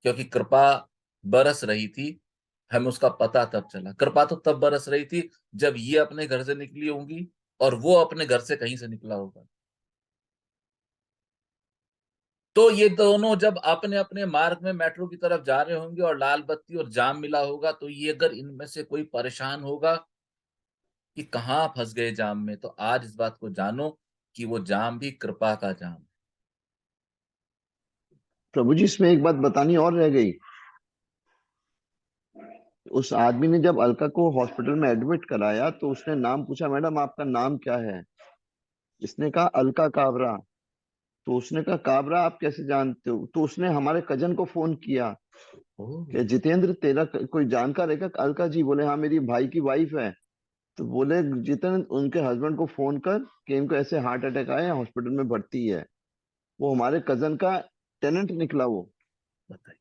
क्योंकि कृपा बरस रही थी, हमें उसका पता तब चला। कृपा तो तब बरस रही थी जब ये अपने घर से निकली होंगी और वो अपने घर से कहीं से निकला होगा। तो ये दोनों जब अपने अपने मार्ग में मेट्रो की तरफ जा रहे होंगे और लाल बत्ती और जाम मिला होगा, तो ये अगर इनमें से कोई परेशान होगा कि कहाँ फंस गए जाम में, तो आज इस बात को जानो कि वो जाम भी कृपा का जाम है। प्रभु जी, इसमें एक बात बतानी और रह गई। उस आदमी ने जब अलका को हॉस्पिटल में एडमिट कराया तो उसने नाम पूछा, मैडम आपका नाम क्या है? इसने कहा अलका काबरा। तो उसने कहा काबरा आप कैसे जानते हो? तो उसने हमारे कजन को फोन किया ओह, कि जितेंद्र तेरा कोई जानकार है क्या? अलका जी। बोले हाँ मेरी भाई की वाइफ है। तो बोले जितेंद्र उनके हस्बैंड को फोन कर कि इनको ऐसे हार्ट अटैक आया, हॉस्पिटल में भर्ती है। वो हमारे कजन का टेनेंट निकला वो। बताइए।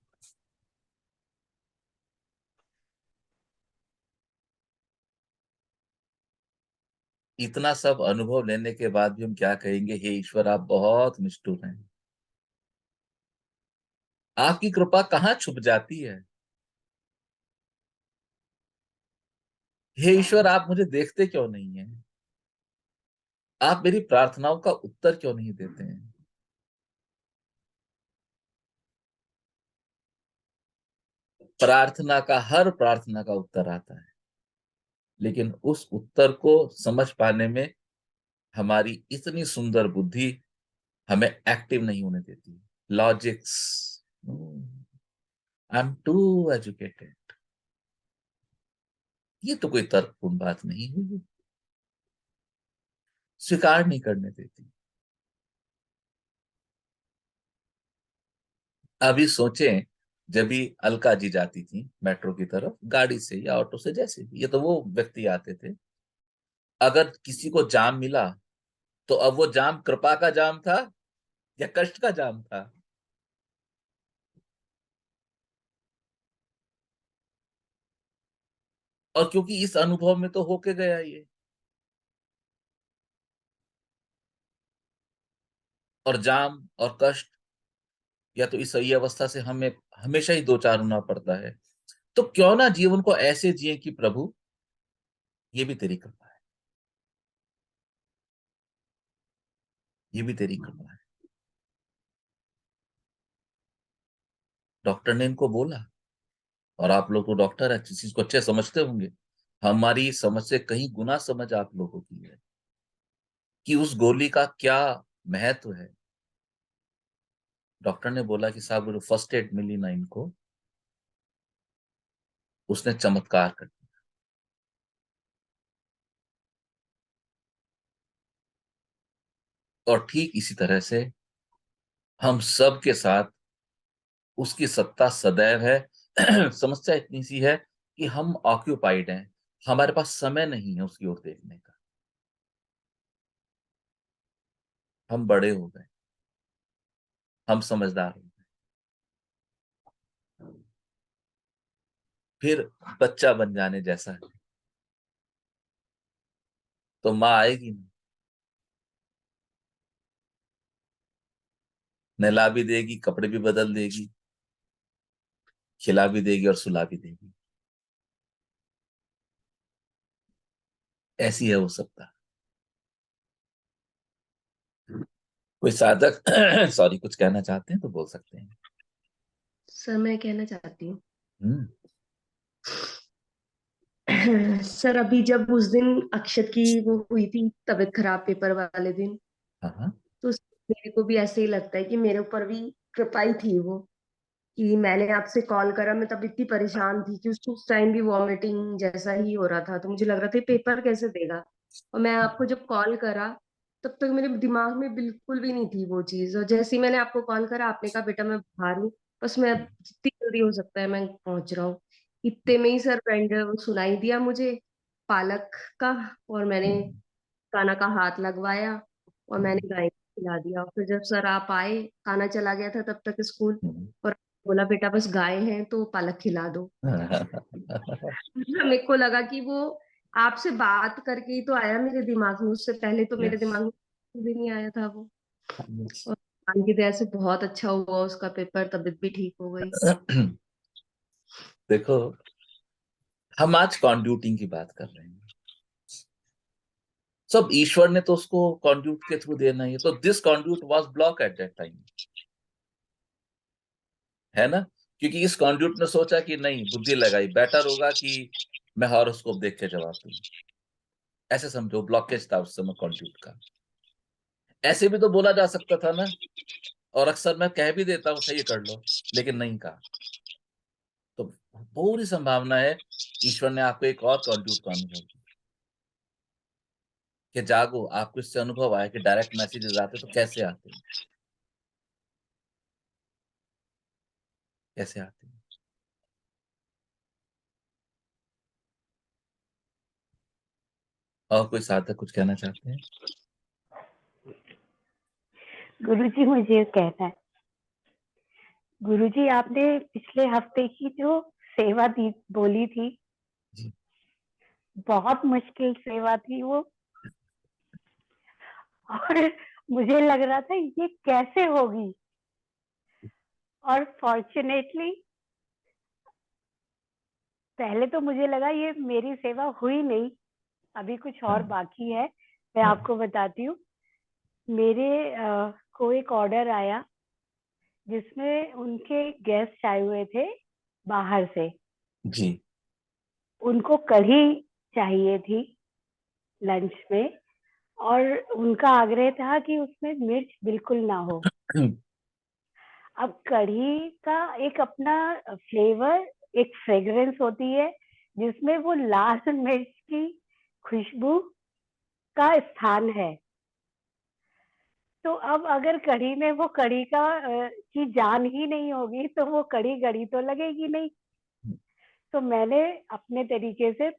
इतना सब अनुभव लेने के बाद भी हम क्या कहेंगे, हे ईश्वर आप बहुत निष्ठुर हैं। आपकी कृपा कहाँ छुप जाती है। हे ईश्वर आप मुझे देखते क्यों नहीं हैं। आप मेरी प्रार्थनाओं का उत्तर क्यों नहीं देते हैं। हर प्रार्थना का उत्तर आता है, लेकिन उस उत्तर को समझ पाने में हमारी इतनी सुंदर बुद्धि हमें एक्टिव नहीं होने देती। Logics, I am too educated, ये तो कोई तर्कपूर्ण बात नहीं हुई, स्वीकार नहीं करने देती। अभी सोचें, जब भी अलका जी जाती थी मेट्रो की तरफ गाड़ी से या ऑटो से, जैसे भी, ये तो वो व्यक्ति आते थे, अगर किसी को जाम मिला तो अब वो जाम कृपा का जाम था या कष्ट का जाम था। और क्योंकि इस अनुभव में तो होके गया ये, और जाम और कष्ट या तो इस सही अवस्था से हमें हमेशा ही दो चार होना पड़ता है। तो क्यों ना जीवन को ऐसे जिए कि प्रभु ये भी तेरी कृपा है, ये भी तेरी कृपा है। डॉक्टर ने इनको बोला, और आप लोग तो डॉक्टर है, किसी चीज को अच्छे समझते होंगे, हमारी समझ से कहीं गुना समझ आप लोगों की है कि उस गोली का क्या महत्व है। डॉक्टर ने बोला कि साहब जो फर्स्ट एड मिली ना इनको, उसने चमत्कार कर दिया। और ठीक इसी तरह से हम सब के साथ उसकी सत्ता सदैव है। समस्या इतनी सी है कि हम ऑक्यूपाइड हैं, हमारे पास समय नहीं है उसकी ओर देखने का। हम बड़े हो गए, हम समझदार हो गए, फिर बच्चा बन जाने जैसा है। तो माँ आएगी नहीं, नहला भी देगी, कपड़े भी बदल देगी, खिला भी देगी और सुला भी देगी। ऐसी है वो सत्ता। कोई साधक सॉरी कुछ कहना चाहते हैं तो बोल सकते हैं। सर मैं कहना चाहती हूँ हम्म। सर अभी जब उस दिन अक्षत की वो हुई थी तबीयत खराब पेपर वाले दिन, हाँ हाँ। तो मेरे को भी ऐसे ही लगता है कि मेरे ऊपर भी कृपा ही थी वो, कि मैंने आपसे कॉल करा। मैं तब इतनी परेशान थी कि उस टाइम भी वॉमिटिंग जैसा ही हो रहा था, तो मुझे लग रहा था पेपर कैसे देगा। और मैं आपको जब कॉल करा तब तक मेरे दिमाग में बिल्कुल भी नहीं थी वो चीज, और जैसे ही मैंने आपको कॉल करा आपने कहा बेटा मैं बाहर हूँ, बस मैं जितनी जल्दी हो सकता है मैं पहुंच रहा हूँ। इतने में ही सर फ्रेंड सुनाई दिया मुझे, पालक का, और मैंने काना का हाथ लगवाया और मैंने गाय को खिला दिया। फिर जब सर आप आए, काना चला गया था तब तक स्कूल, और बोला बेटा बस गाय हैं तो पालक खिला दो। मेरे को लगा कि वो आपसे बात करके ही तो आया मेरे दिमाग में, उससे पहले तो मेरे दिमाग में भी नहीं आया था वो। और भगवान की दया से बहुत अच्छा हुआ उसका पेपर, तबीयत भी ठीक हो गई। देखो, हम आज कॉन्ड्यूटिंग की बात कर रहे हैं। सब ईश्वर ने तो उसको कॉन्ड्यूट के थ्रू देना ही है, तो this conduit was block at that time, है ना? क्योंकि इस कॉन्ड्यूट ने सोचा कि नहीं, बुद्धि लगाई, बेटर होगा कि मैं हॉरोस्कोप देख के जवाब दूं। ऐसे समझो, ब्लॉकेज था उस समय कॉन्ड्यूट का। ऐसे भी तो बोला जा सकता था ना, और अक्सर मैं कह भी देता हूं, अच्छा ये कर लो, लेकिन नहीं कहा। तो पूरी संभावना है ईश्वर ने आपको एक और कॉन्ड्यूट का अनुभव दिया कि जागो। आपको इससे अनुभव आया कि डायरेक्ट मैसेजेस आते तो कैसे आते हैं, कैसे आते हैं। और कोई साधक कुछ कहना चाहते हैं? गुरुजी मुझे कहना है, गुरुजी आपने पिछले हफ्ते की जो सेवा दी बोली थी, जी। बहुत मुश्किल सेवा थी वो, और मुझे लग रहा था ये कैसे होगी, और फॉर्चुनेटली पहले तो मुझे लगा ये मेरी सेवा हुई नहीं, अभी कुछ और बाकी है। मैं आपको बताती हूँ, मेरे को एक ऑर्डर आया जिसमें उनके गेस्ट आए हुए थे बाहर से। जी। उनको कढ़ी चाहिए थी लंच में, और उनका आग्रह था कि उसमें मिर्च बिल्कुल ना हो। अब कढ़ी का एक अपना फ्लेवर, एक फ्रेग्रेंस होती है जिसमें वो लाल मिर्च की खुशबू का स्थान है। तो अब अगर कढ़ी में वो कढ़ी का की जान ही नहीं होगी तो वो कढ़ी गढ़ी तो लगेगी नहीं। तो मैंने अपने तरीके से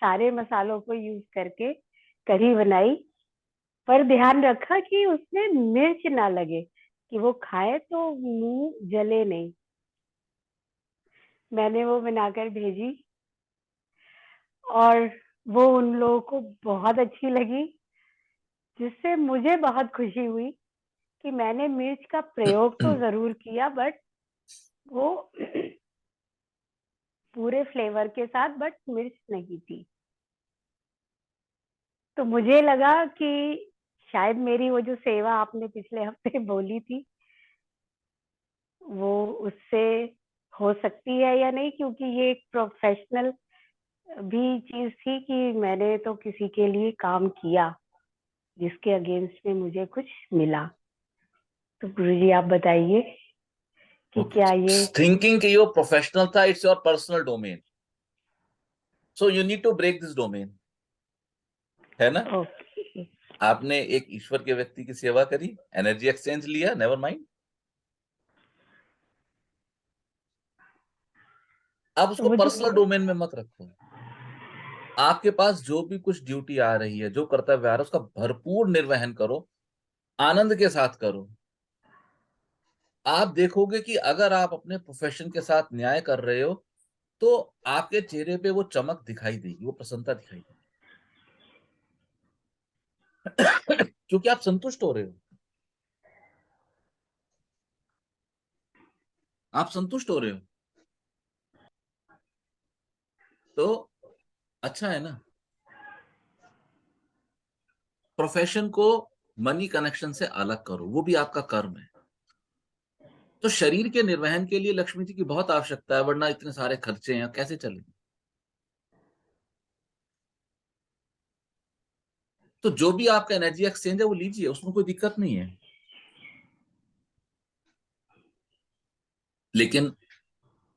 सारे मसालों को यूज करके कढ़ी बनाई, पर ध्यान रखा कि उसमें मिर्च ना लगे, कि वो खाए तो मुंह जले नहीं। मैंने वो बनाकर भेजी और वो उन लोगों को बहुत अच्छी लगी, जिससे मुझे बहुत खुशी हुई कि मैंने मिर्च का प्रयोग तो जरूर किया, बट वो पूरे फ्लेवर के साथ, बट मिर्च नहीं थी। तो मुझे लगा कि शायद मेरी वो जो सेवा आपने पिछले हफ्ते बोली थी वो उससे हो सकती है या नहीं, क्योंकि ये एक प्रोफेशनल भी चीज थी कि मैंने तो किसी के लिए काम किया जिसके अगेंस्ट में मुझे कुछ मिला। तो गुरुजी आप बताइए कि क्या ये थिंकिंग कि यो प्रोफेशनल था, it's your personal domain, so you need to break this domain, है ना? ओके। आपने एक ईश्वर के व्यक्ति की सेवा करी, एनर्जी एक्सचेंज लिया, नेवर माइंड। अब तो उसको वो जो पर्सनल डोमेन में मत रखो। आपके पास जो भी कुछ ड्यूटी आ रही है, जो कर्तव्य आ रहा है, उसका भरपूर निर्वहन करो, आनंद के साथ करो। आप देखोगे कि अगर आप अपने प्रोफेशन के साथ न्याय कर रहे हो तो आपके चेहरे पे वो चमक दिखाई देगी, वो प्रसन्नता दिखाई देगी, क्योंकि आप संतुष्ट हो रहे हो। आप संतुष्ट हो रहे हो तो अच्छा है ना। प्रोफेशन को मनी कनेक्शन से अलग करो, वो भी आपका कर्म है। तो शरीर के निर्वहन के लिए लक्ष्मी जी की बहुत आवश्यकता है, वरना इतने सारे खर्चे हैं, कैसे चलेंगे? तो जो भी आपका एनर्जी एक्सचेंज है वो लीजिए, उसमें कोई दिक्कत नहीं है, लेकिन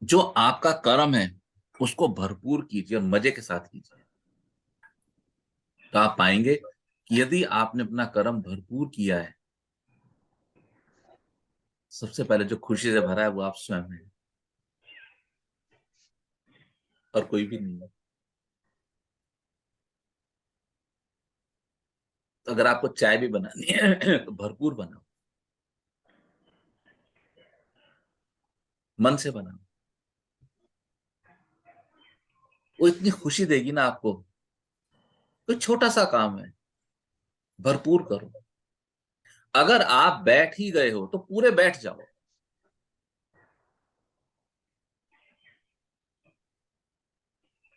जो आपका कर्म है उसको भरपूर कीजिए और मजे के साथ कीजिए। तो आप पाएंगे कि यदि आपने अपना कर्म भरपूर किया है, सबसे पहले जो खुशी से भरा है वो आप स्वयं है, और कोई भी नहीं है। तो अगर आपको चाय भी बनानी है तो भरपूर बनाओ, मन से बनाओ, वो इतनी खुशी देगी ना आपको। कोई छोटा सा काम है, भरपूर करो। अगर आप बैठ ही गए हो तो पूरे बैठ जाओ।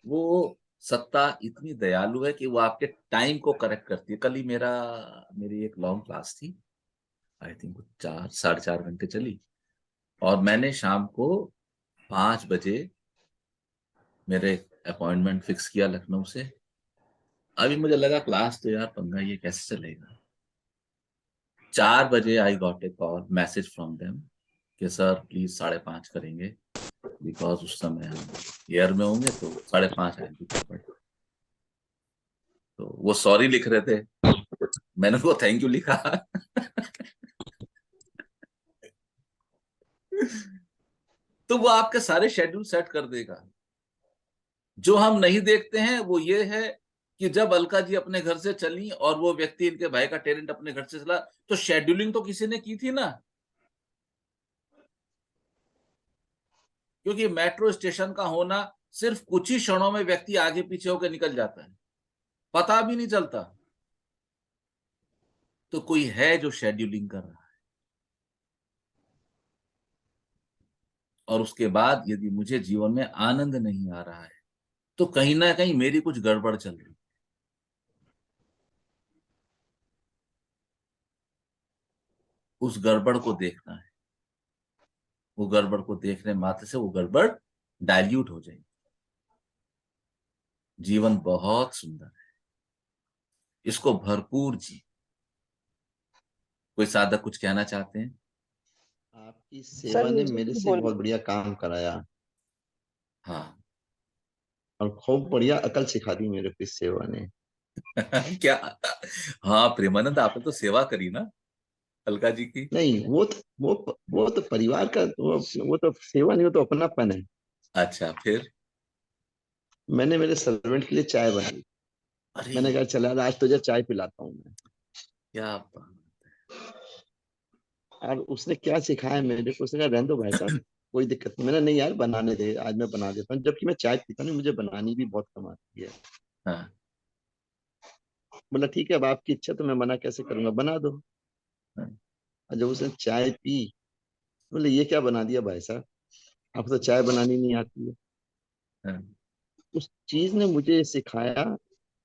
वो सत्ता इतनी दयालु है कि वो आपके टाइम को करेक्ट करती है। कल ही मेरी एक लॉन्ग क्लास थी, आई थिंक 4 साढ़े 4 घंटे चली, और मैंने शाम को 5 बजे मेरे अपॉइंटमेंट फिक्स किया लखनऊ से। अभी मुझे लगा क्लास तो यार पंगा, ये कैसे चलेगा। 4 बजे आई got A call message from them कि सर प्लीज 5:30 करेंगे, बिकॉज उस समय हम एयर में होंगे, तो 5:30 आएंगे पेपर। तो वो सॉरी लिख रहे थे, मैंने उनको थैंक यू लिखा। तो वो आपके सारे शेड्यूल सेट कर देगा। जो हम नहीं देखते हैं वो ये है कि जब अलका जी अपने घर से चली और वो व्यक्ति, इनके भाई का टेरेंट, अपने घर से चला, तो शेड्यूलिंग तो किसी ने की थी ना। क्योंकि मेट्रो स्टेशन का होना, सिर्फ कुछ ही क्षणों में व्यक्ति आगे पीछे होकर निकल जाता है, पता भी नहीं चलता। तो कोई है जो शेड्यूलिंग कर रहा है। और उसके बाद यदि मुझे जीवन में आनंद नहीं आ रहा है, तो कहीं ना कहीं मेरी कुछ गड़बड़ चल रही है। उस गड़बड़ को देखना है। वो गड़बड़ को देखने मात्र से वो गड़बड़ डाइल्यूट हो जाएगी। जीवन बहुत सुंदर है, इसको भरपूर जी। कोई साधक कुछ कहना चाहते हैं? आपकी सेवा ने मुझे मेरे भी से बोलना बहुत बढ़िया काम कराया, हाँ। और खूब बढ़िया अकल सिखा दी मेरे को इस सेवा ने। क्या? हाँ प्रेमानंद, आपने तो सेवा करी ना अलका जी की। नहीं, वो तो परिवार का, वो तो सेवा नहीं, वो तो अपनापन है। अच्छा, फिर? मैंने मेरे सर्वेंट के लिए चाय बनाई। अरे मैंने कहा चला आज तुझे चाय पिलाता हूँ मैं। क्या बात। और उसने क्या सिखाया मेरे को, उसने कहा रहने दो भाई साहब, कोई दिक्कत नहीं। मैंने नहीं यार बनाने दे, आज मैं बना देता हूँ, जबकि मैं चाय पीता नहीं, मुझे बनानी भी बहुत कम आती है। हाँ। बोला ठीक है, अब आपकी इच्छा, तो मैं मना कैसे करूंगा, बना दो। हाँ। और जब उसने चाय पी, बोले ये क्या बना दिया भाई साहब, आपको तो चाय बनानी नहीं आती है। हाँ। उस चीज ने मुझे ये सिखाया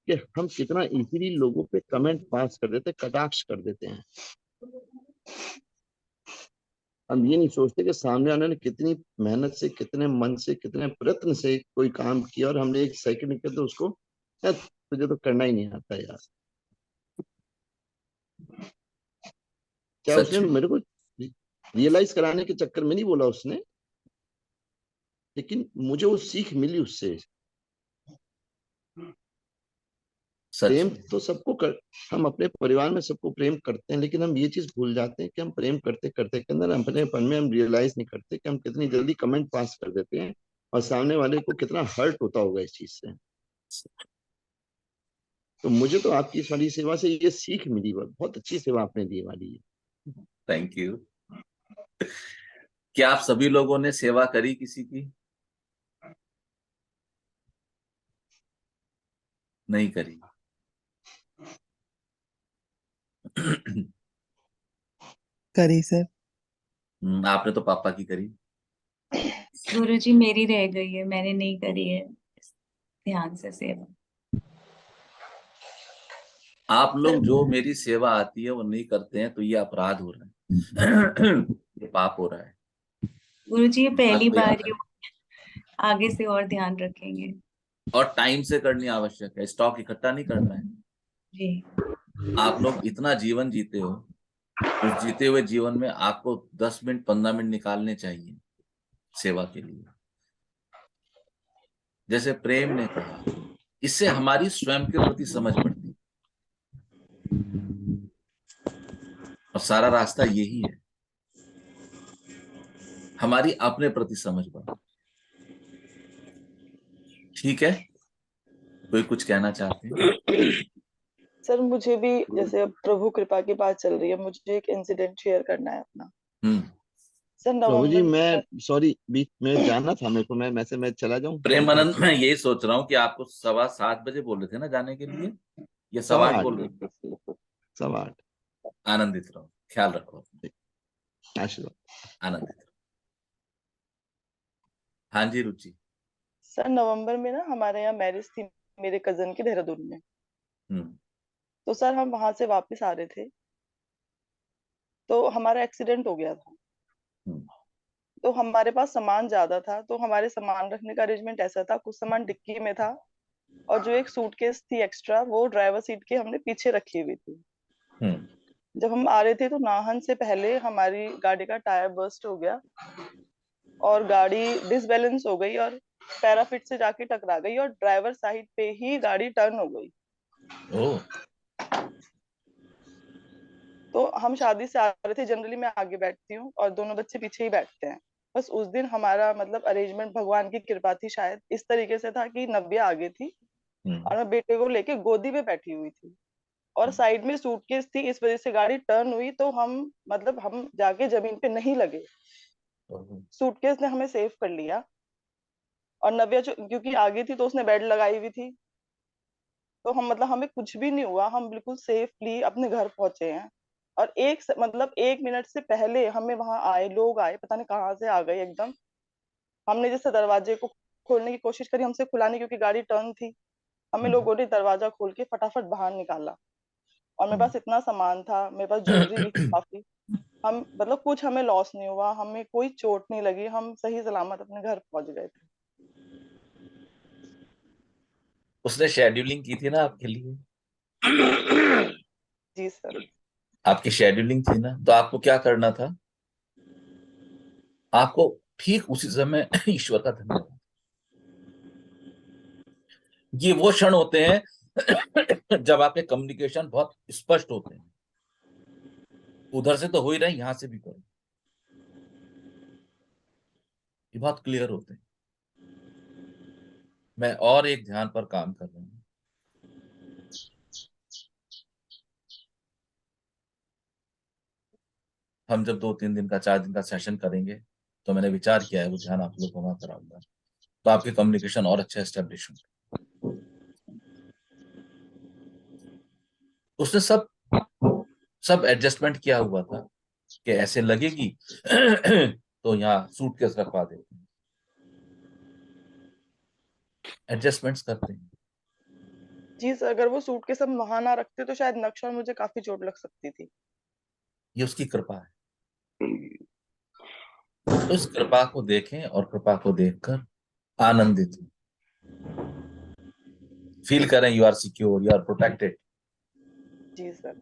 कि हम कितना इजीली लोगों पे कमेंट पास कर देते, कटाक्ष कर देते हैं। हम ये नहीं सोचते कि सामने वाले ने कितनी मेहनत से, कितने मन से, कितने प्रयत्न से कोई काम किया, और हमने एक सेकंड के तो उसको, यार तुझे तो करना ही नहीं आता यार। क्या सच उसने में। मेरे को रियलाइज कराने के चक्कर में नहीं बोला उसने, लेकिन मुझे वो सीख मिली उससे। सच प्रेम में। तो सबको कर, हम अपने परिवार में सबको प्रेम करते हैं, लेकिन हम ये चीज भूल जाते हैं कि हम प्रेम करते करते के अंदर अपनेपन में हम रियलाइज नहीं करते कि हम कितनी जल्दी कमेंट पास कर देते हैं, और सामने वाले को कितना हर्ट होता होगा इस चीज से। तो मुझे तो आपकी इस वाली सेवा से ये सीख मिली, बहुत अच्छी सेवा आपने दी वाली है। Thank you. क्या आप सभी लोगों ने सेवा करी किसी की? नहीं करी। करी सर। आपने तो पापा की करी। गुरुजी मेरी रह गई है, मैंने नहीं करी है ध्यान से सेवा। आप लोग जो मेरी सेवा आती है वो नहीं करते हैं, तो ये अपराध हो रहा है। ये पाप हो रहा है। गुरुजी ये बात पहली को बार याद ही, रखें। आगे से और ध्यान रखेंगे। और टाइम से करनी आवश्यक है, स्टॉक इकट्ठा नहीं करना है। जी। आप लोग इतना जीवन जीते हो, उस जीते हुए जीवन में आपको 10 मिनट 15 मिनट निकालने चाहिए सेवा के लिए। जैसे प्रेम ने कहा, इससे हमारी स्वयं के प्रति समझ बढ़ती, और सारा रास्ता यही है, हमारी अपने प्रति समझ बढ़। ठीक है, कोई कुछ कहना चाहते हैं? सर मुझे भी जैसे अब प्रभु कृपा की बात चल रही है, मुझे एक इंसिडेंट शेयर करना है अपना। हम्म। सर प्रभु जी, नवंबर मैं सॉरी, बीच में जाना था मेरे को, मैं चला जाऊं? प्रेमानंद, मैं यही सोच रहा हूँ कि आपको 7:15 बोले थे ना जाने के लिए, ये 8:15 8:15, बोल रहे थे। 8:15। आनंदित रहो, ख्याल रखो, आशीर्वाद। आनंदित रहो। हाँ जी रुचि। सर नवंबर में ना हमारे यहाँ मैरिज थी मेरे कजन की, देहरादून में। हम्म। तो सर हम वहां से वापस आ रहे थे, तो हमारा एक्सीडेंट हो गया था। हम्म। तो हमारे पास सामान ज्यादा था, तो हमारे सामान रखने का अरेंजमेंट ऐसा था, कुछ सामान डिक्की में था और जो एक सूटकेस थी एक्स्ट्रा, वो ड्राइवर सीट के हमने पीछे रखी हुई थी। हम्म। जब हम आ रहे थे तो नाहन से पहले हमारी गाड़ी का टायर बर्स्ट हो गया और गाड़ी डिसबैलेंस हो गई और पैराफिट से जाके टकरा गई और ड्राइवर साइड पे ही गाड़ी टर्न हो गई। ओह। तो हम शादी से आ रहे थे, जनरली मैं आगे बैठती हूँ और दोनों बच्चे पीछे ही बैठते हैं। बस उस दिन हमारा मतलब अरेंजमेंट भगवान की कृपा थी, शायद इस तरीके से था कि नव्या आगे थी हम्म। और मैं बेटे को लेके गोदी में बैठी हुई थी और साइड में सूटकेस थी, इस वजह से गाड़ी टर्न हुई तो हम मतलब हम जाके जमीन पे नहीं लगे। ओह। सूटकेस ने हमें सेव कर लिया और नव्या क्योंकि आगे थी तो उसने बेड लगाई हुई थी, तो हम मतलब हमें कुछ भी नहीं हुआ, हम बिल्कुल सेफली अपने घर पहुंचे हैं। और मतलब 1 मिनट से पहले हमें वहां आए लोग आए, पता नहीं कहाँ से आ गए एकदम। हमने जैसे दरवाजे को खोलने की कोशिश करी, हमसे खुला नहीं क्योंकि गाड़ी टर्न थी। हमें हम्म। लोगों ने दरवाजा खोल के फटाफट बाहर निकाला और मेरे हम्म। पास इतना सामान था, मेरे पास ज्वेलरी भी थी काफी। हम मतलब कुछ हमें लॉस नहीं हुआ, हमें कोई चोट नहीं लगी, हम सही सलामत अपने घर पहुंच गए थे। उसने शेड्यूलिंग की थी ना आपके लिए? जी सर। आपकी शेड्यूलिंग थी ना, तो आपको क्या करना था? आपको ठीक उसी समय ईश्वर का धन्यवाद। ये वो क्षण होते हैं जब आपके कम्युनिकेशन बहुत स्पष्ट होते हैं, उधर से तो हो ही रहे, यहां से भी करो, ये बहुत क्लियर होते हैं। मैं और एक ध्यान पर काम कर रहा हूँ। हम जब 2-3 दिन का 4 दिन का सेशन करेंगे तो मैंने विचार किया है वो ध्यान आप लोग को वहां कराऊंगा, तो आपके कम्युनिकेशन और अच्छा एस्टेब्लिश होंगे। उसने सब सब एडजस्टमेंट किया हुआ था कि ऐसे लगेगी तो यहाँ सूटकेस रखवा देते हैं, एडजस्टमेंट्स करते हैं। जी सर, अगर वो सूटकेस हम वहां ना रखते तो शायद नक्शा और मुझे काफी चोट लग सकती थी। ये उसकी कृपा है। तो इस कृपा को देखें और कृपा को देखकर आनंदित हो, फील करें you are secure, you are protected. जी सर।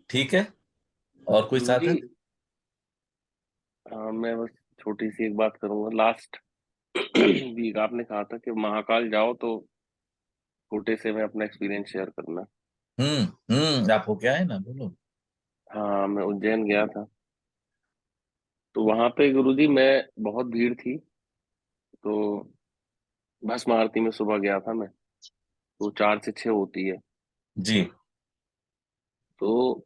ठीक है, और कोई गुरु जी, साधक? मैं बस छोटी सी एक बात करूंगा। लास्ट वीक आपने कहा था कि महाकाल जाओ तो छोटे से में अपना एक्सपीरियंस शेयर करना। आप हो क्या है ना, बोलो। हाँ, मैं उज्जैन गया था, तो वहां पे गुरु जी मैं बहुत भीड़ थी, तो भस्म आरती में सुबह गया था मैं, तो 4 से 6 होती है। जी। तो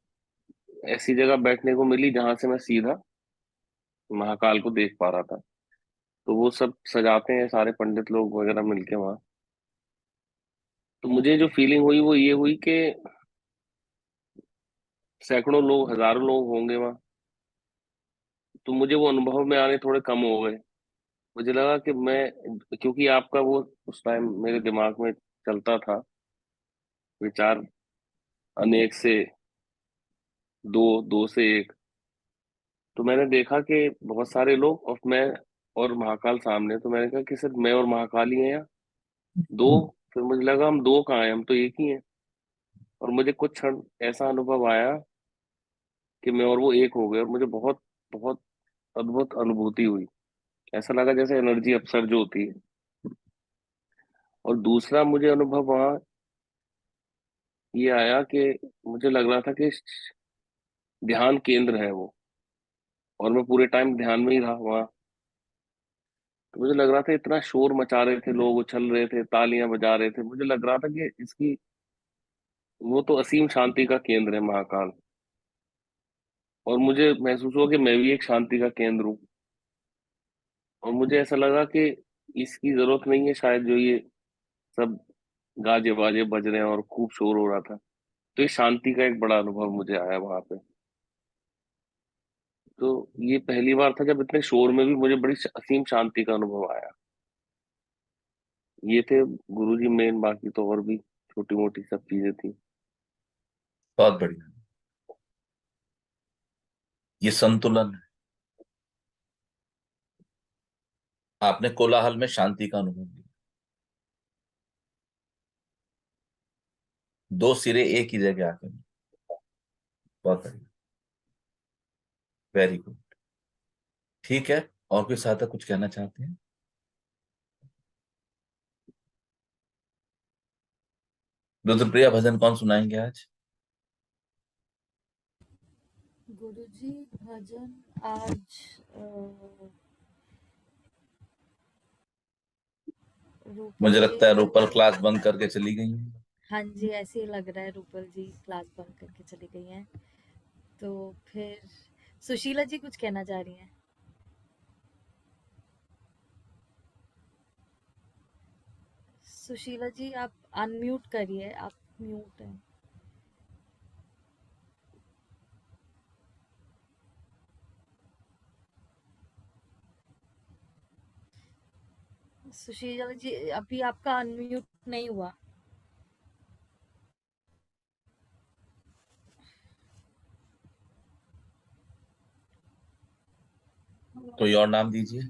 ऐसी जगह बैठने को मिली जहां से मैं सीधा महाकाल को देख पा रहा था। तो वो सब सजाते हैं सारे पंडित लोग वगैरह मिलके वहाँ। तो मुझे जो फीलिंग हुई वो ये हुई कि सैकड़ों लोग, हजारों लोग होंगे वहाँ। तो मुझे वो अनुभव में आने थोड़े कम हो गए। मुझे लगा कि मैं, क्योंकि आपका वो उस टाइम मेरे दिमाग में चलता था विचार अनेक से दो, दो से एक। तो मैंने देखा कि बहुत सारे लोग और मैं और महाकाल सामने। तो मैंने कहा कि सिर्फ मैं और महाकाल ही हैं यहाँ, दो? फिर मुझे लगा हम दो कहाँ हैं, हम तो एक ही हैं। और मुझे कुछ क्षण ऐसा अनुभव आया कि मैं और वो एक हो गए और मुझे बहुत बहुत अद्भुत अनुभूति हुई। ऐसा लगा जैसे एनर्जी अपसर्ज होती है। और दूसरा मुझे अनुभव वहाँ ये आया कि मुझे लग रहा था कि ध्यान केंद्र है वो, और मैं पूरे टाइम ध्यान में ही रहा वहाँ। तो मुझे लग रहा था इतना शोर मचा रहे थे लोग, उछल रहे थे, तालियां बजा रहे थे, मुझे लग रहा था कि इसकी वो तो असीम शांति का केंद्र है महाकाल। और मुझे महसूस हुआ कि मैं भी एक शांति का केंद्र हूँ। और मुझे ऐसा लगा कि इसकी जरूरत नहीं है शायद, जो ये सब गाजे बाजे बज रहे हैं और खूब शोर हो रहा था। तो ये शांति का एक बड़ा अनुभव मुझे आया वहां पे। तो ये पहली बार था जब इतने शोर में भी मुझे बड़ी असीम शांति का अनुभव आया। ये थे गुरुजी मेन, बाकी तो और भी छोटी मोटी सब चीजें थी। बहुत बढ़िया। ये संतुलन है। आपने कोलाहल में शांति का अनुभव लिया। दो सिरे एक ही जगह आकर। बहुत बढ़िया, वेरी गुड। ठीक है, और कोई साथक कुछ कहना चाहते हैं? रुद्रप्रिया भजन कौन सुनाएंगे आज? गुरुजी भजन आज रूपल मुझे जी लगता है रूपल भजन। क्लास बंद करके चली गई है। हाँ जी, ऐसे ही लग रहा है, रूपल जी क्लास बंद करके चली गई हैं। तो फिर सुशीला जी कुछ कहना चाह रही हैं? सुशीला जी आप अनम्यूट करिए, आप म्यूट हैं। सुशीला जी अभी आपका अनम्यूट नहीं हुआ। कोई और नाम दीजिए।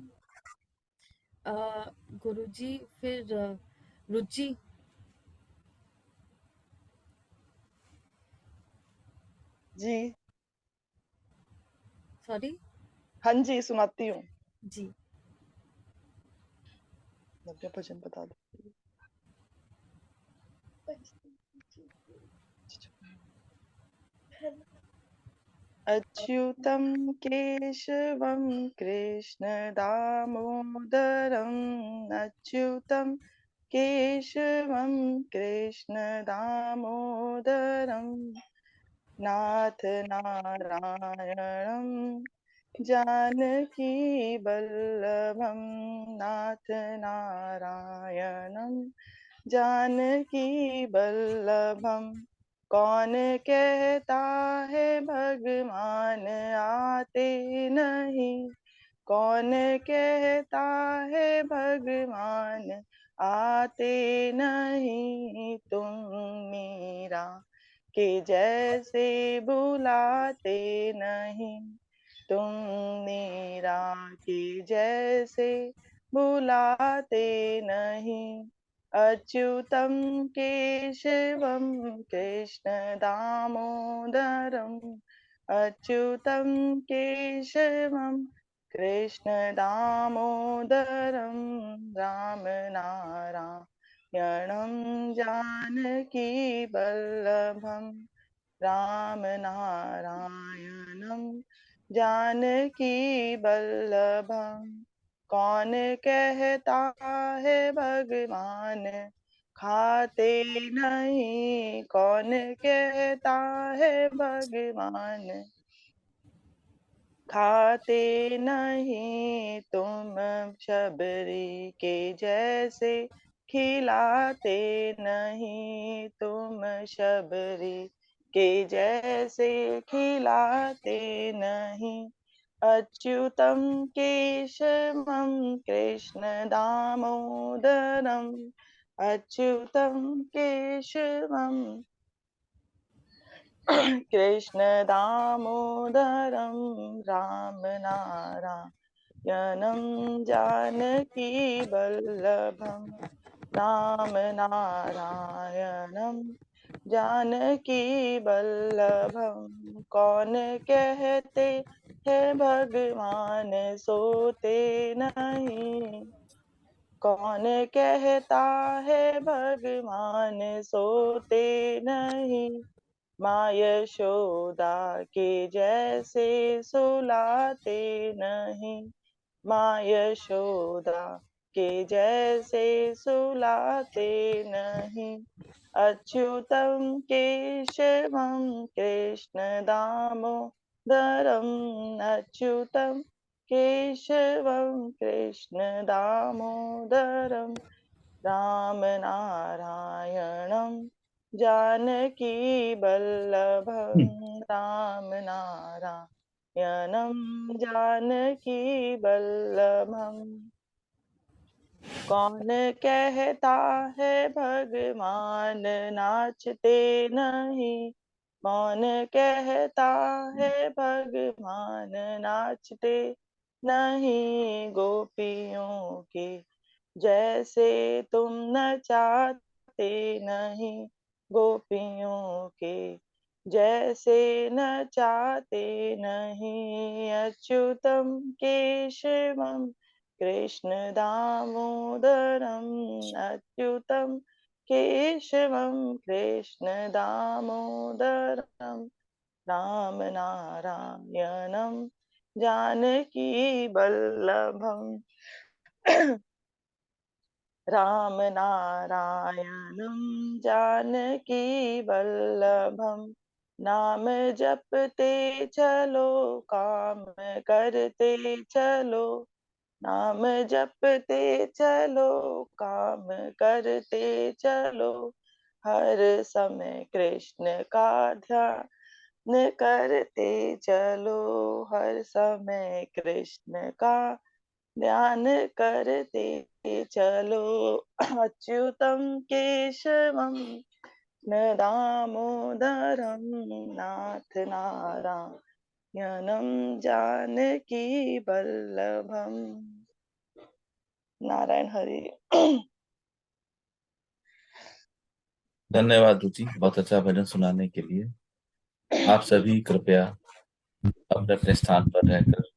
गुरुजी फिर रुचि। जी। सॉरी। हाँ जी, सुनाती हूँ। जी। नव्या भजन बता दो। अच्युतं केशवं कृष्ण दामोदरम् अच्युतं केशवं कृष्ण दामोदरम् नाथ नारायणं जानकी वल्लभं नाथ नारायणं जानकी वल्लभम। कौन कहता है भगवान आते नहीं, कौन कहता है भगवान आते नहीं, तुम मीरा के जैसे बुलाते नहीं, तुम मीरा के जैसे बुलाते नहीं। अच्युतं केशवं कृष्ण दामोदरम् अच्युतं केशवं कृष्ण दामोदरं राम नारायणं जानकी वल्लभं राम नारायणं जानकी वल्लभं। कौन कहता है भगवान खाते नहीं, कौन कहता है भगवान खाते नहीं, तुम शबरी के जैसे खिलाते नहीं, तुम शबरी के जैसे खिलाते नहीं। अच्युतं केशवं कृष्ण दामोदरम् अच्युतं केशवं कृष्ण दामोदरं राम नारायणं जानकी वल्लभं राम नारायणं जानकी वल्लभं। कौन कहते हैं भगवान सोते नहीं, कौन कहता है भगवान सोते नहीं, माँ यशोदा के जैसे सुलाते नहीं, माँ यशोदा के जैसे सुलाते नहीं। अच्युतं केशवं कृष्णदामोदरम् अच्युतं केशवं कृष्णदामोदरं रामनारायणं जानकीवल्लभं रामनारायणं जानकीवल्लभम् कौन कहता है भगवान नाचते नहीं कौन कहता है भगवान नाचते नहीं गोपियों के जैसे तुम नचाते नहीं गोपियों के जैसे नचाते नहीं अच्युतम केशवम कृष्ण दामोदरम अच्युतम केशवम कृष्ण दामोदरम राम नारायणम जानकी वल्लभम राम नारायणं जानकी वल्लभम नाम जपते चलो काम करते चलो नाम जपते चलो काम करते चलो हर समय कृष्ण का ध्यान करते चलो हर समय कृष्ण का ध्यान करते चलो अच्युतम केशवम न दामोदरम नाथ नारायणम जानकी वल्लभम नारायण हरि धन्यवाद रुचि, बहुत अच्छा भजन सुनाने के लिए। आप सभी कृपया अपने अपने स्थान पर रहकर